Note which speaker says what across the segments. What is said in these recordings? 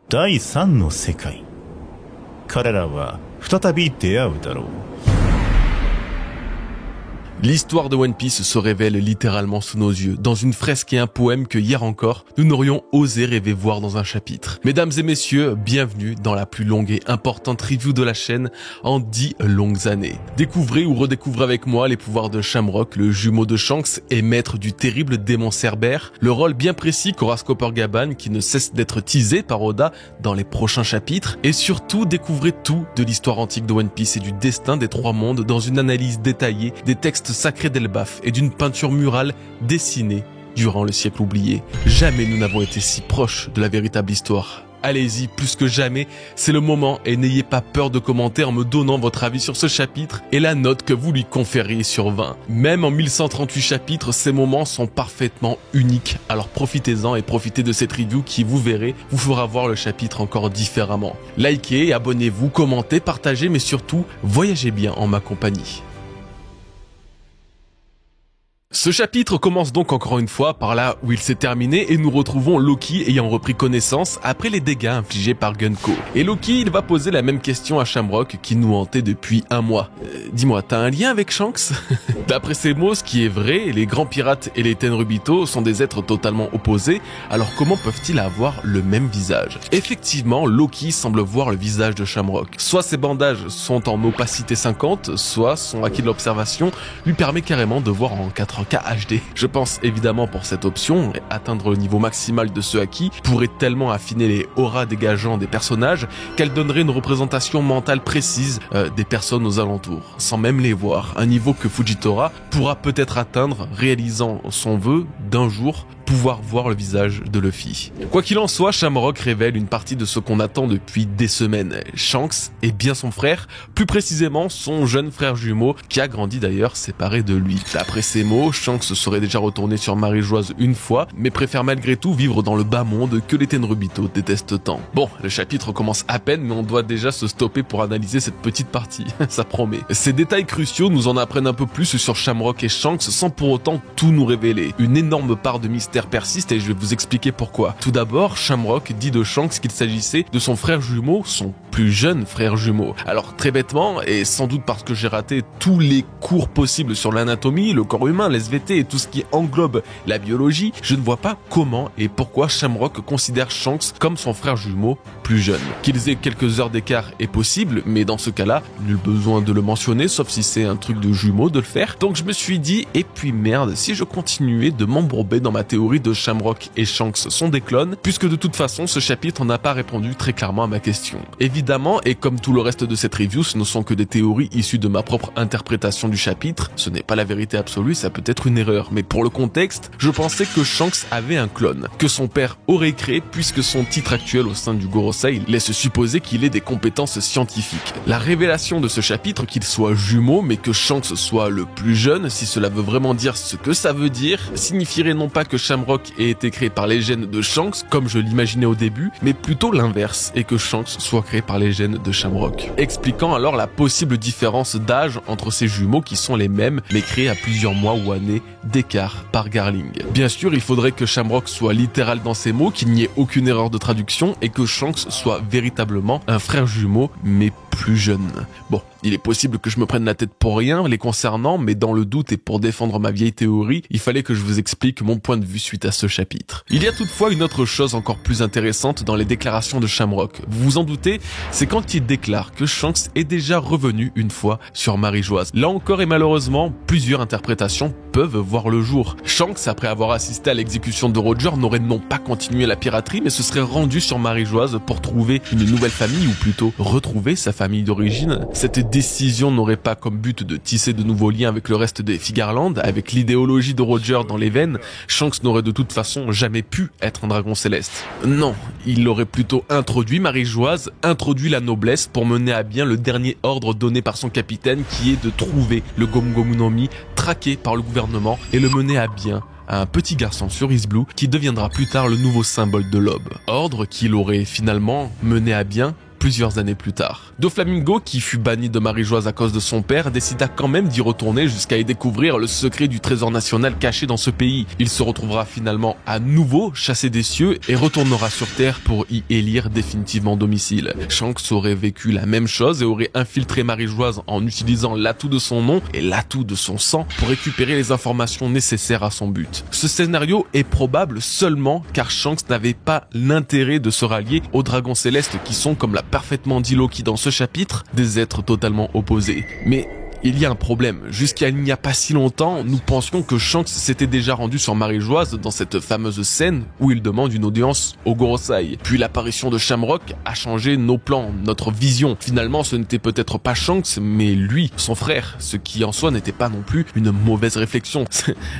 Speaker 1: 第三の世界。彼らは再び出会うだろう。
Speaker 2: L'histoire de One Piece se révèle littéralement sous nos yeux, dans une fresque et un poème que hier encore, nous n'aurions osé rêver voir dans un chapitre. Mesdames et messieurs, bienvenue dans la plus longue et importante review de la chaîne en 10 longues années. Découvrez ou redécouvrez avec moi les pouvoirs de Shamrock, le jumeau de Shanks et maître du terrible démon Cerbère, le rôle bien précis qu'aura Copper Gaban qui ne cesse d'être teasé par Oda dans les prochains chapitres, et surtout découvrez tout de l'histoire antique de One Piece et du destin des trois mondes dans une analyse détaillée des textes sacré d'Elbaf et d'une peinture murale dessinée durant le siècle oublié. Jamais nous n'avons été si proches de la véritable histoire. Allez-y, plus que jamais, c'est le moment et n'ayez pas peur de commenter en me donnant votre avis sur ce chapitre et la note que vous lui conférez sur 20. Même en 1138 chapitres, ces moments sont parfaitement uniques, alors profitez-en et profitez de cette review qui, vous verrez, vous fera voir le chapitre encore différemment. Likez, abonnez-vous, commentez, partagez, mais surtout, voyagez bien en ma compagnie. Ce chapitre commence donc encore une fois par là où il s'est terminé et nous retrouvons Loki ayant repris connaissance après les dégâts infligés par Gunko. Et Loki, il va poser la même question à Shamrock qui nous hantait depuis un mois. Dis-moi, t'as un lien avec Shanks? D'après ces mots, ce qui est vrai, les grands pirates et les Tenryubito sont des êtres totalement opposés, alors comment peuvent-ils avoir le même visage? Effectivement, Loki semble voir le visage de Shamrock. Soit ses bandages sont en opacité 50, soit son acquis de l'observation lui permet carrément de voir en 4K HD. Je pense évidemment pour cette option, atteindre le niveau maximal de ce acquis pourrait tellement affiner les auras dégageant des personnages qu'elle donnerait une représentation mentale précise des personnes aux alentours, sans même les voir, un niveau que Fujitora pourra peut-être atteindre réalisant son vœu d'un jour pouvoir voir le visage de Luffy. Quoi qu'il en soit, Shamrock révèle une partie de ce qu'on attend depuis des semaines. Shanks est bien son frère, plus précisément son jeune frère jumeau, qui a grandi d'ailleurs séparé de lui. D'après ses mots, Shanks serait déjà retourné sur Marie-Joise une fois, mais préfère malgré tout vivre dans le bas monde que les Tenryubito détestent tant. Bon, le chapitre commence à peine, mais on doit déjà se stopper pour analyser cette petite partie, ça promet. Ces détails cruciaux nous en apprennent un peu plus sur Shamrock et Shanks sans pour autant tout nous révéler. Une énorme part de mystère persiste et je vais vous expliquer pourquoi. Tout d'abord, Shamrock dit de Shanks qu'il s'agissait de son frère jumeau, son plus jeune frère jumeau. Alors très bêtement, et sans doute parce que j'ai raté tous les cours possibles sur l'anatomie, le corps humain, l'SVT et tout ce qui englobe la biologie, je ne vois pas comment et pourquoi Shamrock considère Shanks comme son frère jumeau plus jeune. Qu'ils aient quelques heures d'écart est possible, mais dans ce cas-là, nul besoin de le mentionner, sauf si c'est un truc de jumeau de le faire. Donc je me suis dit, et puis merde, si je continuais de m'embourber dans ma théorie de Shamrock et Shanks sont des clones, puisque de toute façon ce chapitre n'a pas répondu très clairement à ma question. Évidemment, et comme tout le reste de cette review, ce ne sont que des théories issues de ma propre interprétation du chapitre, ce n'est pas la vérité absolue, ça peut être une erreur, mais pour le contexte, je pensais que Shanks avait un clone, que son père aurait créé puisque son titre actuel au sein du Gorosei laisse supposer qu'il ait des compétences scientifiques. La révélation de ce chapitre, qu'il soit jumeau, mais que Shanks soit le plus jeune, si cela veut vraiment dire ce que ça veut dire, signifierait non pas que Shamrock ait été créé par les gènes de Shanks, comme je l'imaginais au début, mais plutôt l'inverse, et que Shanks soit créé par les gènes de Shamrock. Expliquant alors la possible différence d'âge entre ces jumeaux qui sont les mêmes, mais créés à plusieurs mois ou années d'écart par Garling. Bien sûr, il faudrait que Shamrock soit littéral dans ses mots, qu'il n'y ait aucune erreur de traduction, et que Shanks soit véritablement un frère jumeau, mais plus jeune. Bon, il est possible que je me prenne la tête pour rien les concernant, mais dans le doute et pour défendre ma vieille théorie, il fallait que je vous explique mon point de vue suite à ce chapitre. Il y a toutefois une autre chose encore plus intéressante dans les déclarations de Shamrock. Vous vous en doutez, c'est quand il déclare que Shanks est déjà revenu une fois sur Marie-Joise. Là encore et malheureusement, plusieurs interprétations peuvent voir le jour. Shanks, après avoir assisté à l'exécution de Roger, n'aurait non pas continué la piraterie, mais se serait rendu sur Marie-Joise pour trouver une nouvelle famille, ou plutôt retrouver sa famille d'origine. Cette décision n'aurait pas comme but de tisser de nouveaux liens avec le reste des Figarland, avec l'idéologie de Roger dans les veines. Shanks n'aurait de toute façon jamais pu être un dragon céleste. Non, il aurait plutôt introduit Marie-Joise, introduit la noblesse pour mener à bien le dernier ordre donné par son capitaine qui est de trouver le Gomu Gomu no Mi traqué par le gouvernement et le mener à bien à un petit garçon sur East Blue qui deviendra plus tard le nouveau symbole de l'aube. Ordre qu'il aurait finalement mené à bien plusieurs années plus tard. Doflamingo, qui fut banni de Marie-Joise à cause de son père, décida quand même d'y retourner jusqu'à y découvrir le secret du trésor national caché dans ce pays. Il se retrouvera finalement à nouveau chassé des cieux et retournera sur Terre pour y élire définitivement domicile. Shanks aurait vécu la même chose et aurait infiltré Marie-Joise en utilisant l'atout de son nom et l'atout de son sang pour récupérer les informations nécessaires à son but. Ce scénario est probable seulement car Shanks n'avait pas l'intérêt de se rallier aux dragons célestes qui sont, comme l'a parfaitement dit Loki dans ce chapitre, des êtres totalement opposés. Mais il y a un problème. Jusqu'à il n'y a pas si longtemps, nous pensions que Shanks s'était déjà rendu sur Marie-Joise dans cette fameuse scène où il demande une audience au Gorosei. Puis l'apparition de Shamrock a changé nos plans, notre vision. Finalement, ce n'était peut-être pas Shanks, mais lui, son frère, ce qui en soi n'était pas non plus une mauvaise réflexion.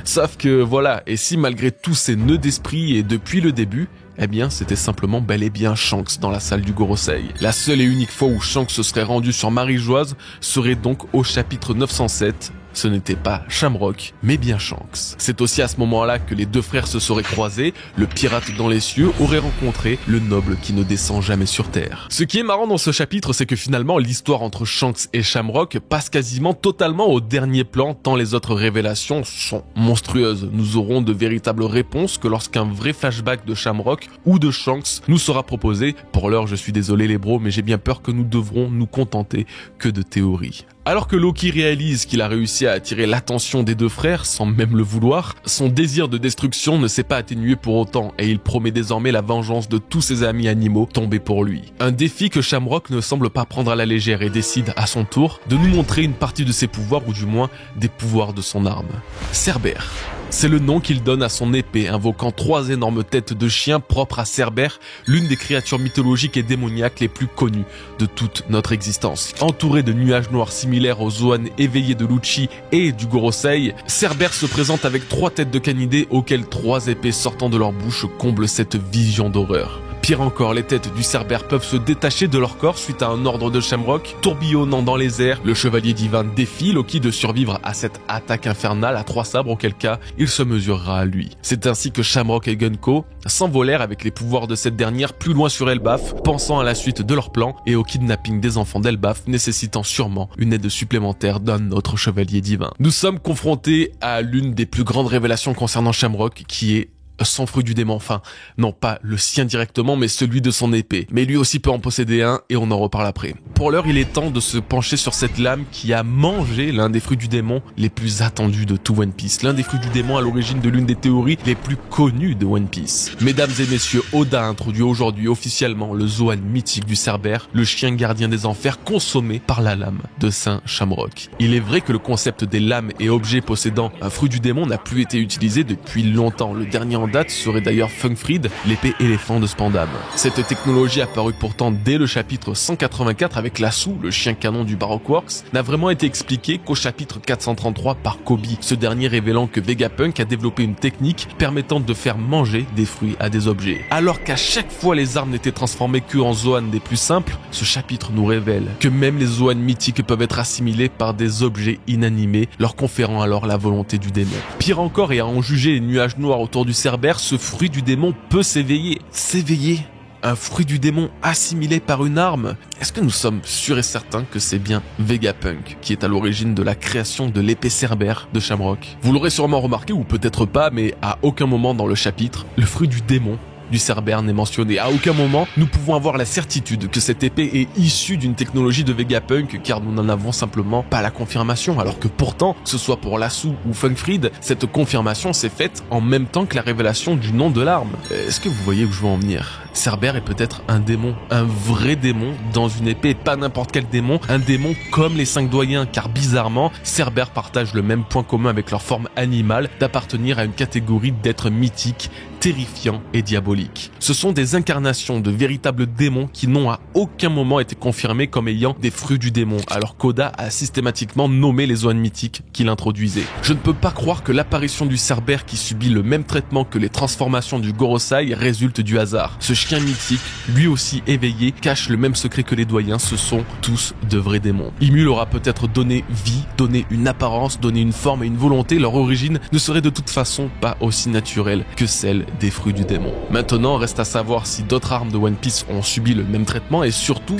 Speaker 2: Sauf que voilà, et si malgré tous ces nœuds d'esprit et depuis le début, eh bien, c'était simplement bel et bien Shanks dans la salle du Gorosei. La seule et unique fois où Shanks se serait rendu sur Marie-Joise serait donc au chapitre 907. Ce n'était pas Shamrock, mais bien Shanks. C'est aussi à ce moment-là que les deux frères se seraient croisés, le pirate dans les cieux aurait rencontré le noble qui ne descend jamais sur Terre. Ce qui est marrant dans ce chapitre, c'est que finalement l'histoire entre Shanks et Shamrock passe quasiment totalement au dernier plan tant les autres révélations sont monstrueuses. Nous aurons de véritables réponses que lorsqu'un vrai flashback de Shamrock ou de Shanks nous sera proposé. Pour l'heure, je suis désolé les bros, mais j'ai bien peur que nous devrons nous contenter que de théories. Alors que Loki réalise qu'il a réussi à attirer l'attention des deux frères sans même le vouloir, son désir de destruction ne s'est pas atténué pour autant et il promet désormais la vengeance de tous ses amis animaux tombés pour lui. Un défi que Shamrock ne semble pas prendre à la légère et décide à son tour de nous montrer une partie de ses pouvoirs ou du moins des pouvoirs de son arme. Cerbère. C'est le nom qu'il donne à son épée, invoquant 3 énormes têtes de chien propres à Cerbère, l'une des créatures mythologiques et démoniaques les plus connues de toute notre existence. Entouré de nuages noirs similaires aux Zoan éveillés de Lucci et du Gorosei, Cerbère se présente avec 3 têtes de canidés auxquelles 3 épées sortant de leur bouche comblent cette vision d'horreur. Pire encore, les têtes du Cerbère peuvent se détacher de leur corps suite à un ordre de Shamrock. Tourbillonnant dans les airs, le chevalier divin défie Loki de survivre à cette attaque infernale à 3 sabres, auquel cas il se mesurera à lui. C'est ainsi que Shamrock et Gunko s'envolèrent avec les pouvoirs de cette dernière plus loin sur Elbaf, pensant à la suite de leur plan et au kidnapping des enfants d'Elbaf, nécessitant sûrement une aide supplémentaire d'un autre chevalier divin. Nous sommes confrontés à l'une des plus grandes révélations concernant Shamrock, qui est son fruit du démon, enfin, non pas le sien directement, mais celui de son épée. Mais lui aussi peut en posséder un, et on en reparle après. Pour l'heure, il est temps de se pencher sur cette lame qui a mangé l'un des fruits du démon les plus attendus de tout One Piece. L'un des fruits du démon à l'origine de l'une des théories les plus connues de One Piece. Mesdames et messieurs, Oda introduit aujourd'hui officiellement le Zoan mythique du Cerbère, le chien gardien des enfers consommé par la lame de Saint Shamrock. Il est vrai que le concept des lames et objets possédant un fruit du démon n'a plus été utilisé depuis longtemps. Le dernier en date serait d'ailleurs Funkfried, l'épée éléphant de Spandam. Cette technologie apparue pourtant dès le chapitre 184 avec Lassou, le chien canon du Baroque Works, n'a vraiment été expliquée qu'au chapitre 433 par Kobe, ce dernier révélant que Vegapunk a développé une technique permettant de faire manger des fruits à des objets. Alors qu'à chaque fois les armes n'étaient transformées que en Zoan des plus simples, ce chapitre nous révèle que même les Zoan mythiques peuvent être assimilés par des objets inanimés, leur conférant alors la volonté du démon. Pire encore, et à en juger les nuages noirs autour du Cerbère, ce fruit du démon peut s'éveiller. S'éveiller ? Un fruit du démon assimilé par une arme? Est-ce que nous sommes sûrs et certains que c'est bien Vegapunk qui est à l'origine de la création de l'épée Cerbère de Shamrock? Vous l'aurez sûrement remarqué ou peut-être pas, mais à aucun moment dans le chapitre, le fruit du démon du Cerbère n'est mentionné. À aucun moment, nous pouvons avoir la certitude que cette épée est issue d'une technologie de Vegapunk, car nous n'en avons simplement pas la confirmation, alors que pourtant, que ce soit pour Lassou ou Funkfried, cette confirmation s'est faite en même temps que la révélation du nom de l'arme. Est-ce que vous voyez où je veux en venir? Cerbère est peut-être un démon, un vrai démon dans une épée, pas n'importe quel démon, un démon comme les 5 doyens, car bizarrement, Cerbère partage le même point commun avec leur forme animale, d'appartenir à une catégorie d'êtres mythiques, terrifiants et diaboliques. Ce sont des incarnations de véritables démons qui n'ont à aucun moment été confirmés comme ayant des fruits du démon, alors qu'Oda a systématiquement nommé les zones mythiques qu'il introduisait. Je ne peux pas croire que l'apparition du Cerbère qui subit le même traitement que les transformations du Gorosei résulte du hasard. Ce chien mythique, lui aussi éveillé, cache le même secret que les doyens, ce sont tous de vrais démons. Ymul aura peut-être donné vie, donné une apparence, donné une forme et une volonté, leur origine ne serait de toute façon pas aussi naturelle que celle des fruits du démon. Maintenant, reste à savoir si d'autres armes de One Piece ont subi le même traitement et surtout,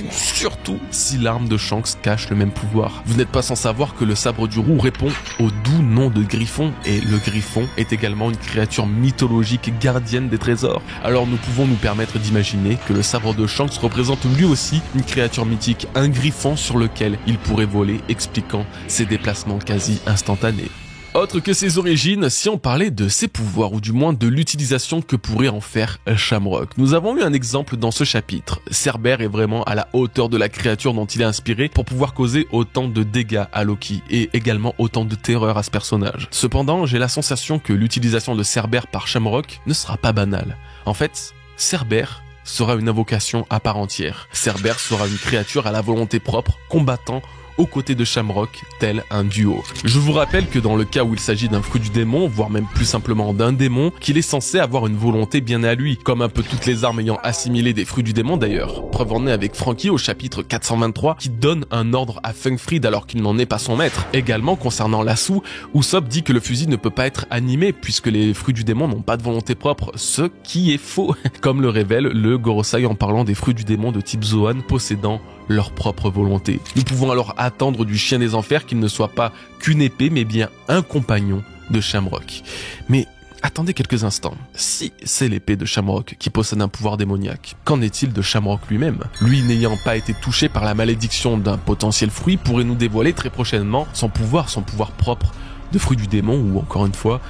Speaker 2: si l'arme de Shanks cache le même pouvoir. Vous n'êtes pas sans savoir que le sabre du roux répond au doux nom de Griffon, et le Griffon est également une créature mythologique gardienne des trésors. Alors nous pouvons nous permettre d'imaginer que le sabre de Shanks représente lui aussi une créature mythique, un griffon sur lequel il pourrait voler, expliquant ses déplacements quasi instantanés. Autre que ses origines, si on parlait de ses pouvoirs, ou du moins de l'utilisation que pourrait en faire Shamrock. Nous avons eu un exemple dans ce chapitre. Cerbère est vraiment à la hauteur de la créature dont il est inspiré pour pouvoir causer autant de dégâts à Loki, et également autant de terreur à ce personnage. Cependant, j'ai la sensation que l'utilisation de Cerbère par Shamrock ne sera pas banale. En fait, Cerbère sera une invocation à part entière. Cerbère sera une créature à la volonté propre, combattant aux côtés de Shamrock, tel un duo. Je vous rappelle que dans le cas où il s'agit d'un fruit du démon, voire même plus simplement d'un démon, qu'il est censé avoir une volonté bien à lui, comme un peu toutes les armes ayant assimilé des fruits du démon d'ailleurs. Preuve en est avec Franky au chapitre 423, qui donne un ordre à Fungfried alors qu'il n'en est pas son maître. Également concernant Lasso, Usopp dit que le fusil ne peut pas être animé puisque les fruits du démon n'ont pas de volonté propre, ce qui est faux, comme le révèle le Gorosei en parlant des fruits du démon de type Zoan possédant leur propre volonté. Nous pouvons alors attendre du chien des enfers qu'il ne soit pas qu'une épée, mais bien un compagnon de Shamrock. Mais attendez quelques instants. Si c'est l'épée de Shamrock qui possède un pouvoir démoniaque, qu'en est-il de Shamrock lui-même? Lui, n'ayant pas été touché par la malédiction d'un potentiel fruit, pourrait nous dévoiler très prochainement son pouvoir propre de fruit du démon, ou encore une fois,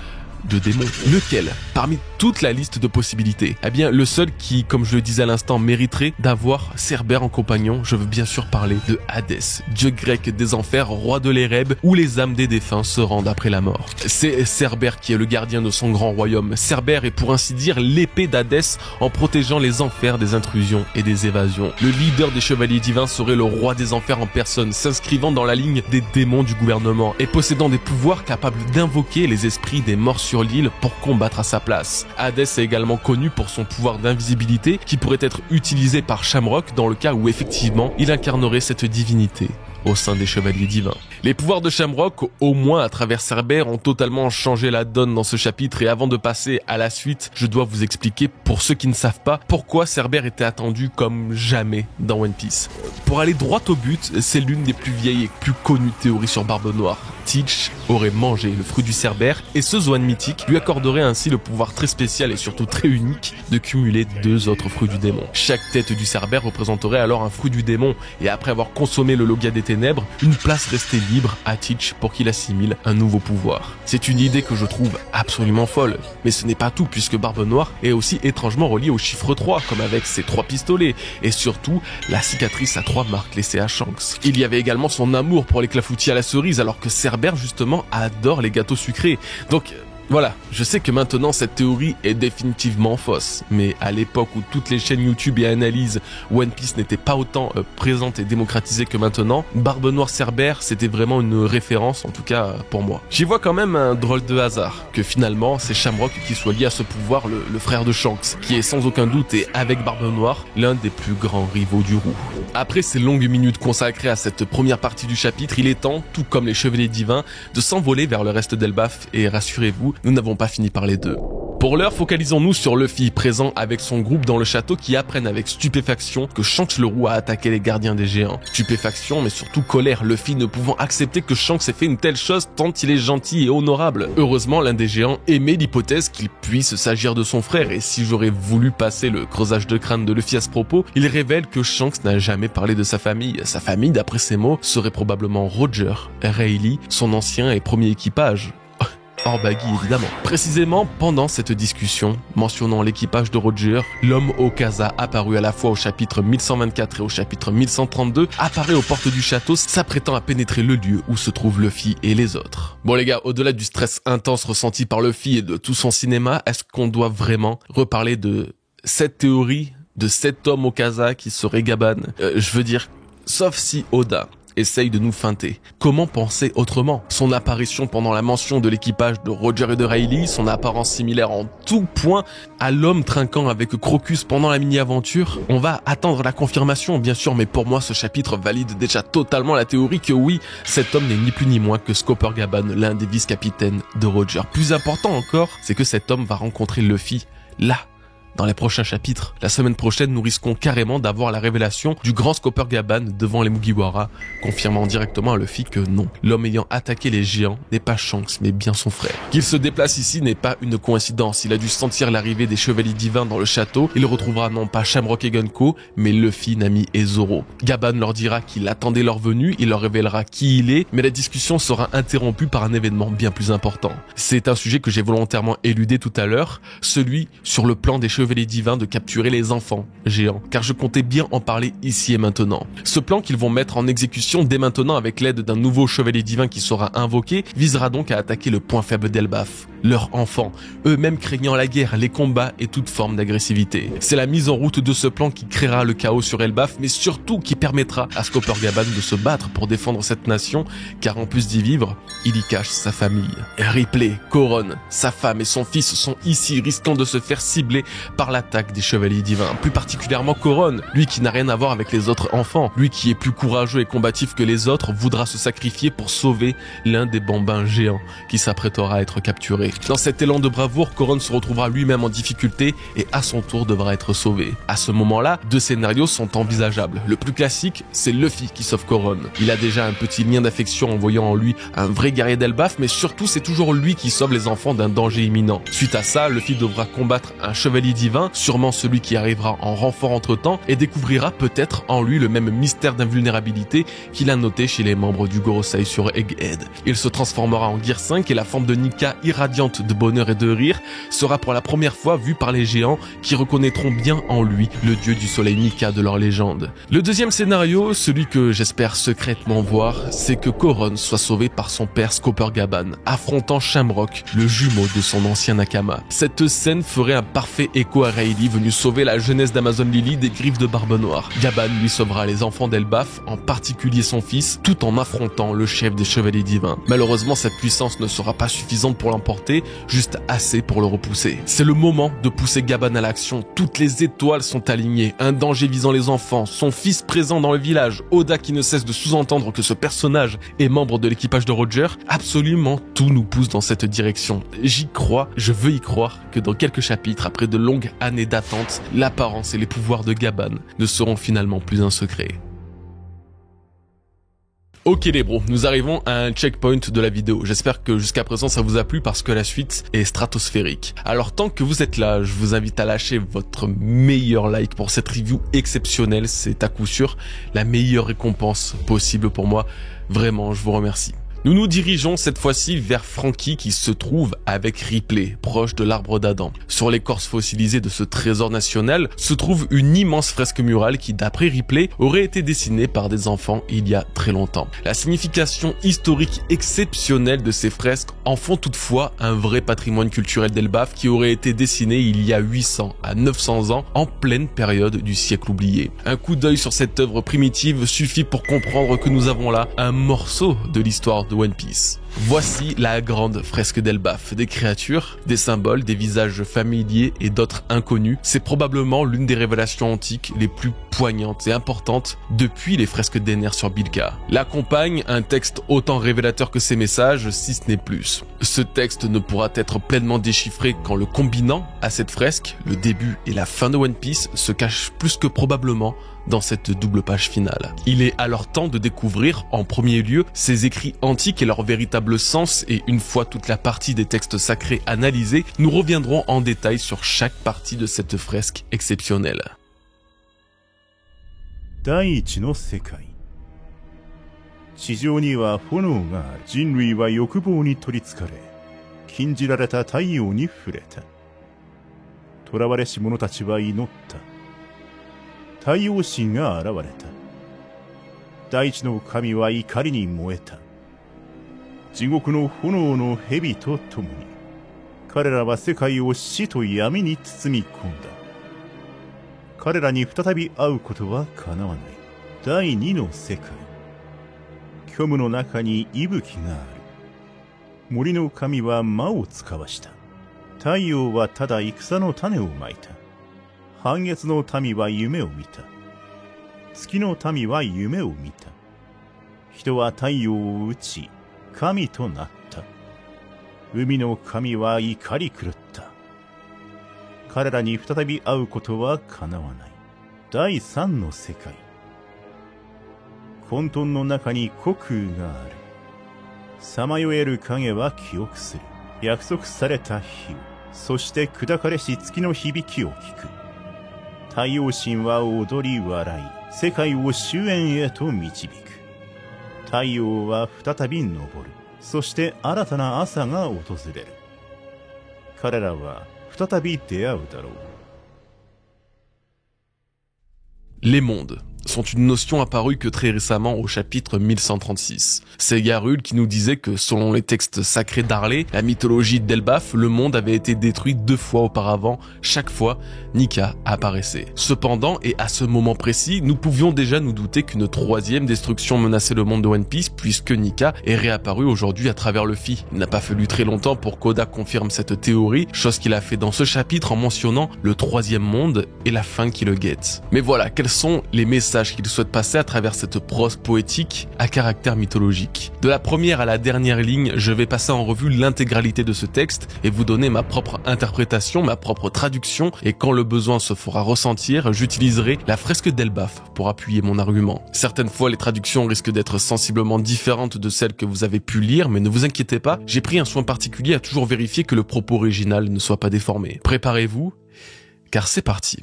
Speaker 2: de démon. Lequel, parmi toute la liste de possibilités? Eh bien, le seul qui, comme je le disais à l'instant, mériterait d'avoir Cerbère en compagnon, je veux bien sûr parler de Hadès, dieu grec des enfers, roi de l'Éreb, où les âmes des défunts se rendent après la mort. C'est Cerbère qui est le gardien de son grand royaume. Cerbère est pour ainsi dire l'épée d'Hadès en protégeant les enfers des intrusions et des évasions. Le leader des chevaliers divins serait le roi des enfers en personne, s'inscrivant dans la ligne des démons du gouvernement et possédant des pouvoirs capables d'invoquer les esprits des morts sur l'île pour combattre à sa place. Hadès est également connu pour son pouvoir d'invisibilité qui pourrait être utilisé par Shamrock dans le cas où effectivement il incarnerait cette divinité au sein des chevaliers divins. Les pouvoirs de Shamrock, au moins à travers Cerbère, ont totalement changé la donne dans ce chapitre, et avant de passer à la suite, je dois vous expliquer, pour ceux qui ne savent pas, pourquoi Cerbère était attendu comme jamais dans One Piece. Pour aller droit au but, c'est l'une des plus vieilles et plus connues théories sur Barbe Noire. Teach aurait mangé le fruit du Cerbère, et ce Zoan mythique lui accorderait ainsi le pouvoir très spécial et surtout très unique de cumuler 2 autres fruits du démon. Chaque tête du Cerbère représenterait alors un fruit du démon, et après avoir consommé le Logia des Ténèbres, une place restait libre à Teach pour qu'il assimile un nouveau pouvoir. C'est une idée que je trouve absolument folle, mais ce n'est pas tout puisque Barbe Noire est aussi étrangement reliée au chiffre 3, comme avec ses 3 pistolets, et surtout la cicatrice à 3 marques laissées à Shanks. Il y avait également son amour pour les clafoutis à la cerise, alors que Cerbère justement adore les gâteaux sucrés. Donc voilà, je sais que maintenant cette théorie est définitivement fausse, mais à l'époque où toutes les chaînes YouTube et analyses One Piece n'étaient pas autant présentes et démocratisées que maintenant, Barbe Noire Cerbère c'était vraiment une référence, en tout cas pour moi. J'y vois quand même un drôle de hasard, que finalement c'est Shamrock qui soit lié à ce pouvoir, le frère de Shanks, qui est sans aucun doute et avec Barbe Noire l'un des plus grands rivaux du roux. Après ces longues minutes consacrées à cette première partie du chapitre, il est temps, tout comme les chevaliers divins, de s'envoler vers le reste d'Elbaf, et rassurez-vous, nous n'avons pas fini par les deux. Pour l'heure, focalisons-nous sur Luffy, présent avec son groupe dans le château, qui apprennent avec stupéfaction que Shanks le Roux a attaqué les gardiens des géants. Stupéfaction, mais surtout colère, Luffy ne pouvant accepter que Shanks ait fait une telle chose tant il est gentil et honorable. Heureusement, l'un des géants émet l'hypothèse qu'il puisse s'agir de son frère, et si j'aurais voulu passer le creusage de crâne de Luffy à ce propos, il révèle que Shanks n'a jamais parlé de sa famille. Sa famille, d'après ses mots, serait probablement Roger, Rayleigh, son ancien et premier équipage. Hors Baggy évidemment. Précisément pendant cette discussion, mentionnant l'équipage de Roger, l'homme au Kaza apparu à la fois au chapitre 1124 et au chapitre 1132 apparaît aux portes du château, s'apprêtant à pénétrer le lieu où se trouvent Luffy et les autres. Bon les gars, au-delà du stress intense ressenti par Luffy et de tout son cinéma, est-ce qu'on doit vraiment reparler de cette théorie, de cet homme au Kaza qui serait Gaban? Je veux dire, sauf si Oda essaye de nous feinter. Comment penser autrement? Son apparition pendant la mention de l'équipage de Roger et de Riley, son apparence similaire en tout point à l'homme trinquant avec Crocus pendant la mini-aventure. On va attendre la confirmation bien sûr, mais pour moi ce chapitre valide déjà totalement la théorie que oui, cet homme n'est ni plus ni moins que Scooper Gaban, l'un des vice-capitaines de Roger. Plus important encore, c'est que cet homme va rencontrer Luffy là. Dans les prochains chapitres, la semaine prochaine, nous risquons carrément d'avoir la révélation du grand Scooper Gaban devant les Mugiwara, confirmant directement à Luffy que non, l'homme ayant attaqué les géants n'est pas Shanks, mais bien son frère. Qu'il se déplace ici n'est pas une coïncidence, il a dû sentir l'arrivée des chevaliers divins dans le château, il retrouvera non pas Shamrock et Gunko, mais Luffy, Nami et Zoro. Gaban leur dira qu'il attendait leur venue, il leur révélera qui il est, mais la discussion sera interrompue par un événement bien plus important. C'est un sujet que j'ai volontairement éludé tout à l'heure, celui sur le plan des chevaliers divins de capturer les enfants géants, car je comptais bien en parler ici et maintenant. Ce plan qu'ils vont mettre en exécution dès maintenant avec l'aide d'un nouveau chevalier divin qui sera invoqué, visera donc à attaquer le point faible d'Elbaf, leurs enfants, eux-mêmes craignant la guerre, les combats et toute forme d'agressivité. C'est la mise en route de ce plan qui créera le chaos sur Elbaf, mais surtout qui permettra à Scooper Gaban de se battre pour défendre cette nation, car en plus d'y vivre, il y cache sa famille. Ripley, Coron, sa femme et son fils sont ici, risquant de se faire cibler par l'attaque des chevaliers divins, plus particulièrement Coron, lui qui n'a rien à voir avec les autres enfants, lui qui est plus courageux et combatif que les autres, voudra se sacrifier pour sauver l'un des bambins géants qui s'apprêtera à être capturé. Dans cet élan de bravoure, Coron se retrouvera lui-même en difficulté et à son tour devra être sauvé. À ce moment-là, deux scénarios sont envisageables. Le plus classique, c'est Luffy qui sauve Coron. Il a déjà un petit lien d'affection en voyant en lui un vrai guerrier d'Elbaf, mais surtout c'est toujours lui qui sauve les enfants d'un danger imminent. Suite à ça, Luffy devra combattre un chevalier divin, sûrement celui qui arrivera en renfort entre-temps, et découvrira peut-être en lui le même mystère d'invulnérabilité qu'il a noté chez les membres du Gorosei sur Egghead. Il se transformera en Gear 5 et la forme de Nika irradiante de bonheur et de rire sera pour la première fois vue par les géants qui reconnaîtront bien en lui le dieu du soleil Nika de leur légende. Le deuxième scénario, celui que j'espère secrètement voir, c'est que Coron soit sauvé par son père Scooper Gaban, affrontant Shamrock, le jumeau de son ancien Nakama. Cette scène ferait un parfait écho à Riley venu sauver la jeunesse d'Amazon Lily des griffes de Barbe Noire. Gaban lui sauvera les enfants d'Elbaf, en particulier son fils, tout en affrontant le chef des chevaliers divins. Malheureusement, cette puissance ne sera pas suffisante pour l'emporter, juste assez pour le repousser. C'est le moment de pousser Gaban à l'action. Toutes les étoiles sont alignées. Un danger visant les enfants, son fils présent dans le village, Oda qui ne cesse de sous-entendre que ce personnage est membre de l'équipage de Roger. Absolument tout nous pousse dans cette direction. J'y crois, je veux y croire que dans quelques chapitres, après de longues années d'attente, l'apparence et les pouvoirs de Gaban ne seront finalement plus un secret. Ok les bros, nous arrivons à un checkpoint de la vidéo. J'espère que jusqu'à présent ça vous a plu parce que la suite est stratosphérique. Alors tant que vous êtes là, je vous invite à lâcher votre meilleur like pour cette review exceptionnelle. C'est à coup sûr la meilleure récompense possible pour moi. Vraiment, je vous remercie. Nous nous dirigeons cette fois-ci vers Franky qui se trouve avec Ripley, proche de l'arbre d'Adam. Sur l'écorce fossilisée de ce trésor national se trouve une immense fresque murale qui, d'après Ripley, aurait été dessinée par des enfants il y a très longtemps. La signification historique exceptionnelle de ces fresques en font toutefois un vrai patrimoine culturel d'Elbaf qui aurait été dessiné il y a 800 à 900 ans en pleine période du siècle oublié. Un coup d'œil sur cette œuvre primitive suffit pour comprendre que nous avons là un morceau de l'histoire de One Piece. Voici la grande fresque d'Elbaf, des créatures, des symboles, des visages familiers et d'autres inconnus. C'est probablement l'une des révélations antiques les plus poignantes et importantes depuis les fresques d'Ener sur Bilka. L'accompagne un texte autant révélateur que ses messages, si ce n'est plus. Ce texte ne pourra être pleinement déchiffré qu'en le combinant à cette fresque. Le début et la fin de One Piece se cachent plus que probablement dans cette double page finale. Il est alors temps de découvrir en premier lieu ces écrits antiques et leur véritable sens, et une fois toute la partie des textes sacrés analysée, nous reviendrons en détail sur chaque partie de cette fresque exceptionnelle.
Speaker 1: 第一の世界。地上には炎があり、人類は欲望に取りつかれ、禁じられた太陽に触れた。囚われし者たちは祈った。太陽神が現れた。大地の神は怒りに燃えた。地獄の炎の蛇と共に、彼らは世界を死と闇に包み込んだ。彼らに再び会うことは叶わない。第二の世界。虚無の中に息吹がある。森の神は魔を使わした。太陽はただ戦の種をまいた。半月の民は夢を見た。月の民は夢を見た。人は太陽を打ち、神となった。海の神は怒り狂った。彼らに再び会うことは叶わない。第三の世界。混沌の中に虚空がある。さまよえる影は記憶する。約束された日を、そして砕かれし月の響きを聞く。太陽神は踊り笑い、世界を終焉へと導く。太陽は再び昇る。そして新たな朝が訪れる。彼らは再び出会うだろう。
Speaker 2: Les mondes sont une notion apparue que très récemment au chapitre 1136. C'est Garul qui nous disait que selon les textes sacrés d'Arlé, la mythologie d'Elbaf, le monde avait été détruit 2 fois auparavant, chaque fois Nika apparaissait. Cependant, et à ce moment précis, nous pouvions déjà nous douter qu'une 3e destruction menaçait le monde de One Piece puisque Nika est réapparu aujourd'hui à travers Luffy. Il n'a pas fallu très longtemps pour qu'Oda confirme cette théorie, chose qu'il a fait dans ce chapitre en mentionnant le 3e monde et la fin qui le guette. Mais voilà, quels sont les messages qu'il souhaite passer à travers cette prose poétique à caractère mythologique. De la première à la dernière ligne, je vais passer en revue l'intégralité de ce texte et vous donner ma propre interprétation, ma propre traduction, et quand le besoin se fera ressentir, j'utiliserai la fresque d'Elbaf pour appuyer mon argument. Certaines fois, les traductions risquent d'être sensiblement différentes de celles que vous avez pu lire, mais ne vous inquiétez pas, j'ai pris un soin particulier à toujours vérifier que le propos original ne soit pas déformé. Préparez-vous, car c'est parti.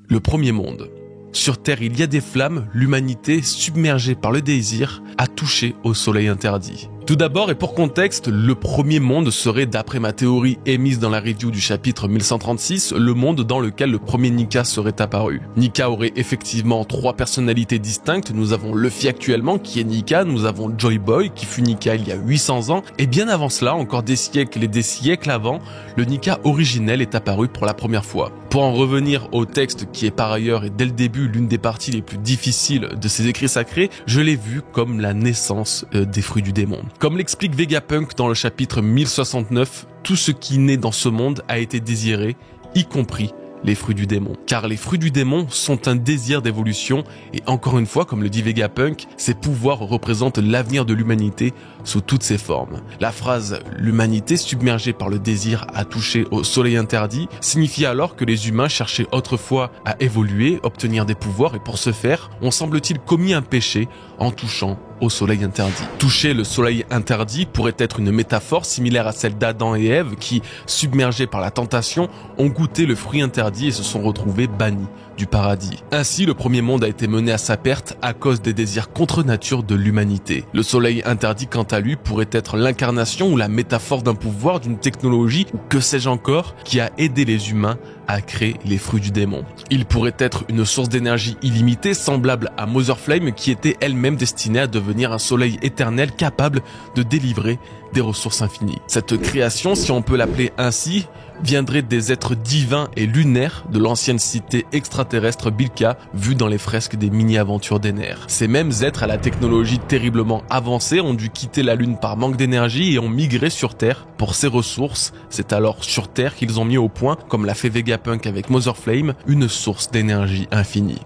Speaker 2: Le premier monde. Sur Terre, il y a des flammes, l'humanité, submergée par le désir, a touché au soleil interdit. Tout d'abord, et pour contexte, le premier monde serait, d'après ma théorie émise dans la review du chapitre 1136, le monde dans lequel le premier Nika serait apparu. Nika aurait effectivement 3 personnalités distinctes. Nous avons Luffy actuellement, qui est Nika, nous avons Joy Boy, qui fut Nika il y a 800 ans, et bien avant cela, encore des siècles et des siècles avant, le Nika originel est apparu pour la première fois. Pour en revenir au texte qui est par ailleurs et dès le début l'une des parties les plus difficiles de ces écrits sacrés, je l'ai vu comme la naissance des fruits du démon. Comme l'explique Vegapunk dans le chapitre 1069, tout ce qui naît dans ce monde a été désiré, y compris les fruits du démon. Car les fruits du démon sont un désir d'évolution et encore une fois, comme le dit Vegapunk, ces pouvoirs représentent l'avenir de l'humanité sous toutes ses formes. La phrase « l'humanité submergée par le désir a touché au soleil interdit » signifie alors que les humains cherchaient autrefois à évoluer, obtenir des pouvoirs et pour ce faire, on semble-t-il commis un péché en touchant au soleil interdit. Toucher le soleil interdit pourrait être une métaphore similaire à celle d'Adam et Ève qui, submergés par la tentation, ont goûté le fruit interdit et se sont retrouvés bannis du paradis. Ainsi, le premier monde a été mené à sa perte à cause des désirs contre nature de l'humanité. Le soleil interdit, quant à lui, pourrait être l'incarnation ou la métaphore d'un pouvoir, d'une technologie ou que sais-je encore, qui a aidé les humains à créer les fruits du démon. Il pourrait être une source d'énergie illimitée semblable à Mother Flame qui était elle-même destinée à devenir un soleil éternel capable de délivrer des ressources infinies. Cette création, si on peut l'appeler ainsi, viendrait des êtres divins et lunaires de l'ancienne cité extraterrestre Bilka vue dans les fresques des mini-aventures d'Ener. Ces mêmes êtres à la technologie terriblement avancée ont dû quitter la Lune par manque d'énergie et ont migré sur Terre pour ses ressources. C'est alors sur Terre qu'ils ont mis au point, comme l'a fait Vegapunk avec Mother Flame, une source d'énergie infinie.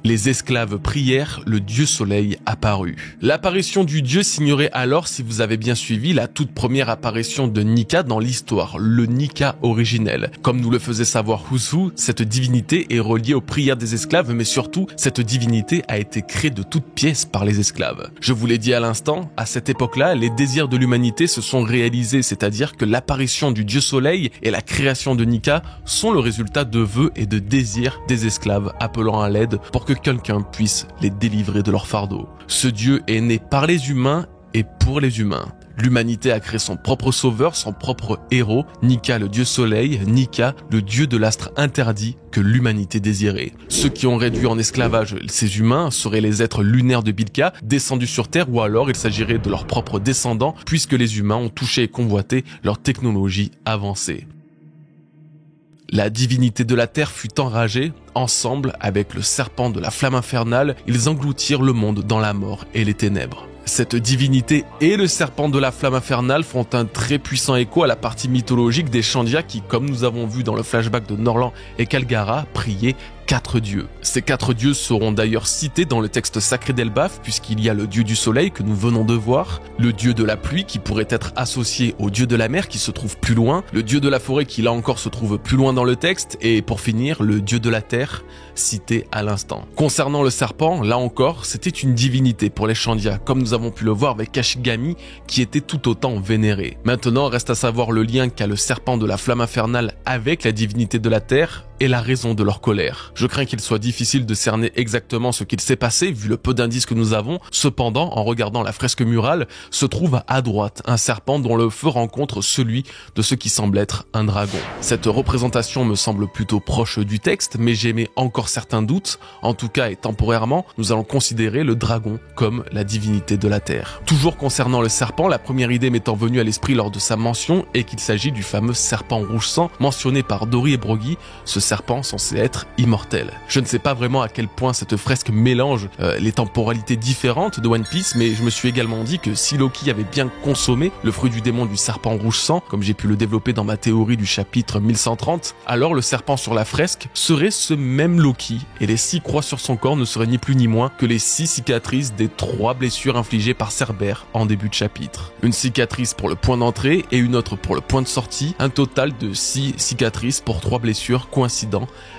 Speaker 2: Les esclaves prièrent, le dieu soleil apparut. L'apparition du dieu signerait alors, si vous avez bien suivi, la toute première apparition de Nika dans l'histoire, le Nika originel. Comme nous le faisait savoir Husu, cette divinité est reliée aux prières des esclaves, mais surtout, cette divinité a été créée de toutes pièces par les esclaves. Je vous l'ai dit à l'instant, à cette époque-là, les désirs de l'humanité se sont réalisés, c'est-à-dire que l'apparition du dieu soleil et la création de Nika sont le résultat de vœux et de désirs des esclaves appelant à l'aide pour que quelqu'un puisse les délivrer de leur fardeau. Ce dieu est né par les humains et pour les humains. L'humanité a créé son propre sauveur, son propre héros, Nika le dieu soleil, Nika le dieu de l'astre interdit que l'humanité désirait. Ceux qui ont réduit en esclavage ces humains seraient les êtres lunaires de Bilka, descendus sur Terre, ou alors il s'agirait de leurs propres descendants, puisque les humains ont touché et convoité leur technologie avancée. La divinité de la terre fut enragée. Ensemble, avec le serpent de la flamme infernale, ils engloutirent le monde dans la mort et les ténèbres. Cette divinité et le serpent de la flamme infernale font un très puissant écho à la partie mythologique des Chandia qui, comme nous avons vu dans le flashback de Norlan et Calgara, priaient 4 dieux. Ces 4 dieux seront d'ailleurs cités dans le texte sacré d'Elbaf, puisqu'il y a le dieu du soleil que nous venons de voir, le dieu de la pluie qui pourrait être associé au dieu de la mer qui se trouve plus loin, le dieu de la forêt qui là encore se trouve plus loin dans le texte, et pour finir, le dieu de la terre, cité à l'instant. Concernant le serpent, là encore, c'était une divinité pour les Chandia, comme nous avons pu le voir avec Kashigami, qui était tout autant vénéré. Maintenant, reste à savoir le lien qu'a le serpent de la flamme infernale avec la divinité de la terre, et la raison de leur colère. Je crains qu'il soit difficile de cerner exactement ce qu'il s'est passé vu le peu d'indices que nous avons. Cependant, en regardant la fresque murale, se trouve à droite un serpent dont le feu rencontre celui de ce qui semble être un dragon. Cette représentation me semble plutôt proche du texte, mais j'émets encore certains doutes. En tout cas et temporairement, nous allons considérer le dragon comme la divinité de la terre. Toujours concernant le serpent, la première idée m'étant venue à l'esprit lors de sa mention est qu'il s'agit du fameux serpent rouge sang mentionné par Dori et Broggy, ce serpent censé être immortel. Je ne sais pas vraiment à quel point cette fresque mélange les temporalités différentes de One Piece, mais je me suis également dit que si Loki avait bien consommé le fruit du démon du serpent rouge sang, comme j'ai pu le développer dans ma théorie du chapitre 1130, alors le serpent sur la fresque serait ce même Loki, et les 6 croix sur son corps ne seraient ni plus ni moins que les 6 cicatrices des 3 blessures infligées par Cerbère en début de chapitre. Une cicatrice pour le point d'entrée et une autre pour le point de sortie, un total de 6 cicatrices pour 3 blessures coïncidant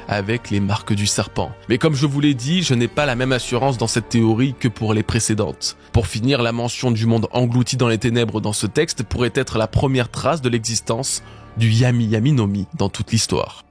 Speaker 2: avec les marques du serpent. Mais comme je vous l'ai dit, je n'ai pas la même assurance dans cette théorie que pour les précédentes. Pour finir, la mention du monde englouti dans les ténèbres dans ce texte pourrait être la première trace de l'existence du Yami Yami no Mi dans toute l'histoire.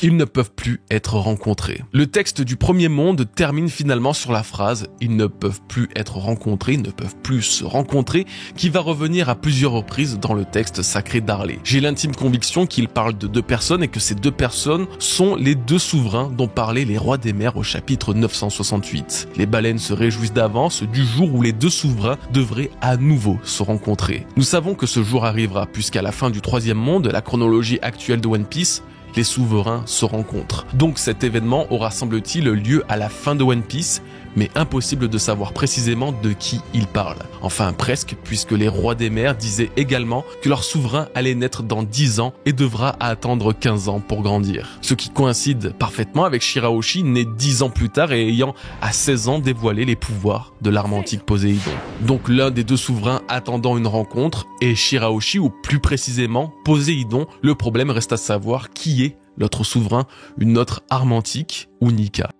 Speaker 2: Ils ne peuvent plus être rencontrés. Le texte du premier monde termine finalement sur la phrase « Ils ne peuvent plus être rencontrés, ils ne peuvent plus se rencontrer » qui va revenir à plusieurs reprises dans le texte sacré d'Harley. J'ai l'intime conviction qu'il parle de 2 personnes et que ces 2 personnes sont les 2 souverains dont parlaient les rois des mers au chapitre 968. Les baleines se réjouissent d'avance du jour où les 2 souverains devraient à nouveau se rencontrer. Nous savons que ce jour arrivera puisqu'à la fin du 3e monde, la chronologie actuelle de One Piece, les souverains se rencontrent. Donc cet événement aura semble-t-il lieu à la fin de One Piece, mais impossible de savoir précisément de qui il parle. Enfin presque, puisque les rois des mers disaient également que leur souverain allait naître dans 10 ans et devra attendre 15 ans pour grandir. Ce qui coïncide parfaitement avec Shirahoshi, né 10 ans plus tard et ayant à 16 ans dévoilé les pouvoirs de l'arme antique Poséidon. Donc l'un des 2 souverains attendant une rencontre est Shirahoshi, ou plus précisément Poséidon. Le problème reste à savoir qui est l'autre souverain, une autre arme antique ou Nika.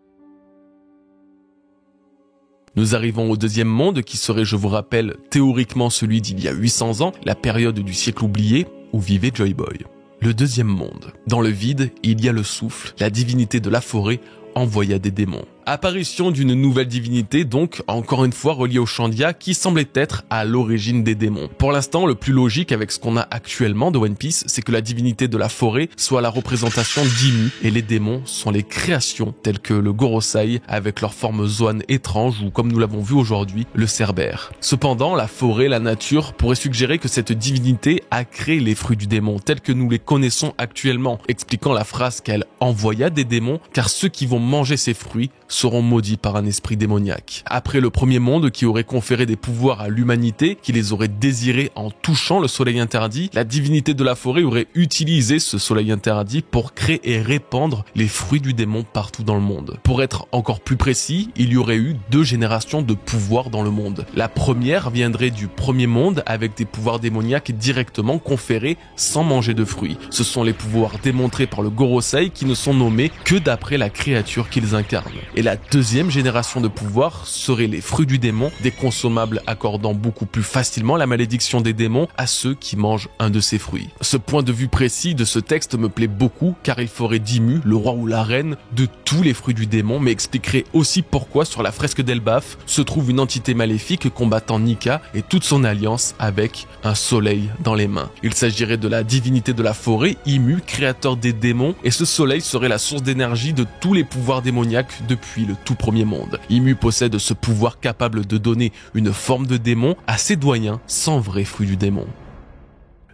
Speaker 2: Nous arrivons au 2e monde qui serait, je vous rappelle, théoriquement celui d'il y a 800 ans, la période du siècle oublié où vivait Joy Boy. Le 2e monde. Dans le vide, il y a le souffle, la divinité de la forêt envoya des démons. Apparition d'une nouvelle divinité, donc encore une fois reliée aux Chandia, qui semblait être à l'origine des démons. Pour l'instant, le plus logique avec ce qu'on a actuellement de One Piece, c'est que la divinité de la forêt soit la représentation d'Imu, et les démons sont les créations telles que le Gorosei avec leur forme Zoan étrange ou, comme nous l'avons vu aujourd'hui, le Cerbère. Cependant, la forêt, la nature pourrait suggérer que cette divinité a créé les fruits du démon tels que nous les connaissons actuellement, expliquant la phrase qu'elle envoya des démons, car ceux qui vont manger ces fruits seront maudits par un esprit démoniaque. Après le premier monde qui aurait conféré des pouvoirs à l'humanité, qui les aurait désirés en touchant le soleil interdit, la divinité de la forêt aurait utilisé ce soleil interdit pour créer et répandre les fruits du démon partout dans le monde. Pour être encore plus précis, il y aurait eu 2 générations de pouvoirs dans le monde. La première viendrait du premier monde avec des pouvoirs démoniaques directement conférés sans manger de fruits. Ce sont les pouvoirs démontrés par le Gorosei qui ne sont nommés que d'après la créature qu'ils incarnent. Et la deuxième génération de pouvoirs serait les fruits du démon, des consommables accordant beaucoup plus facilement la malédiction des démons à ceux qui mangent un de ces fruits. Ce point de vue précis de ce texte me plaît beaucoup car il ferait d'Imu, le roi ou la reine, de tous les fruits du démon, mais expliquerait aussi pourquoi sur la fresque d'Elbaf se trouve une entité maléfique combattant Nika et toute son alliance avec un soleil dans les mains. Il s'agirait de la divinité de la forêt, Imu, créateur des démons, et ce soleil serait la source d'énergie de tous les pouvoirs démoniaques depuis le tout premier monde. Imu possède ce pouvoir capable de donner une forme de démon à ses doyens sans vrai fruit du démon.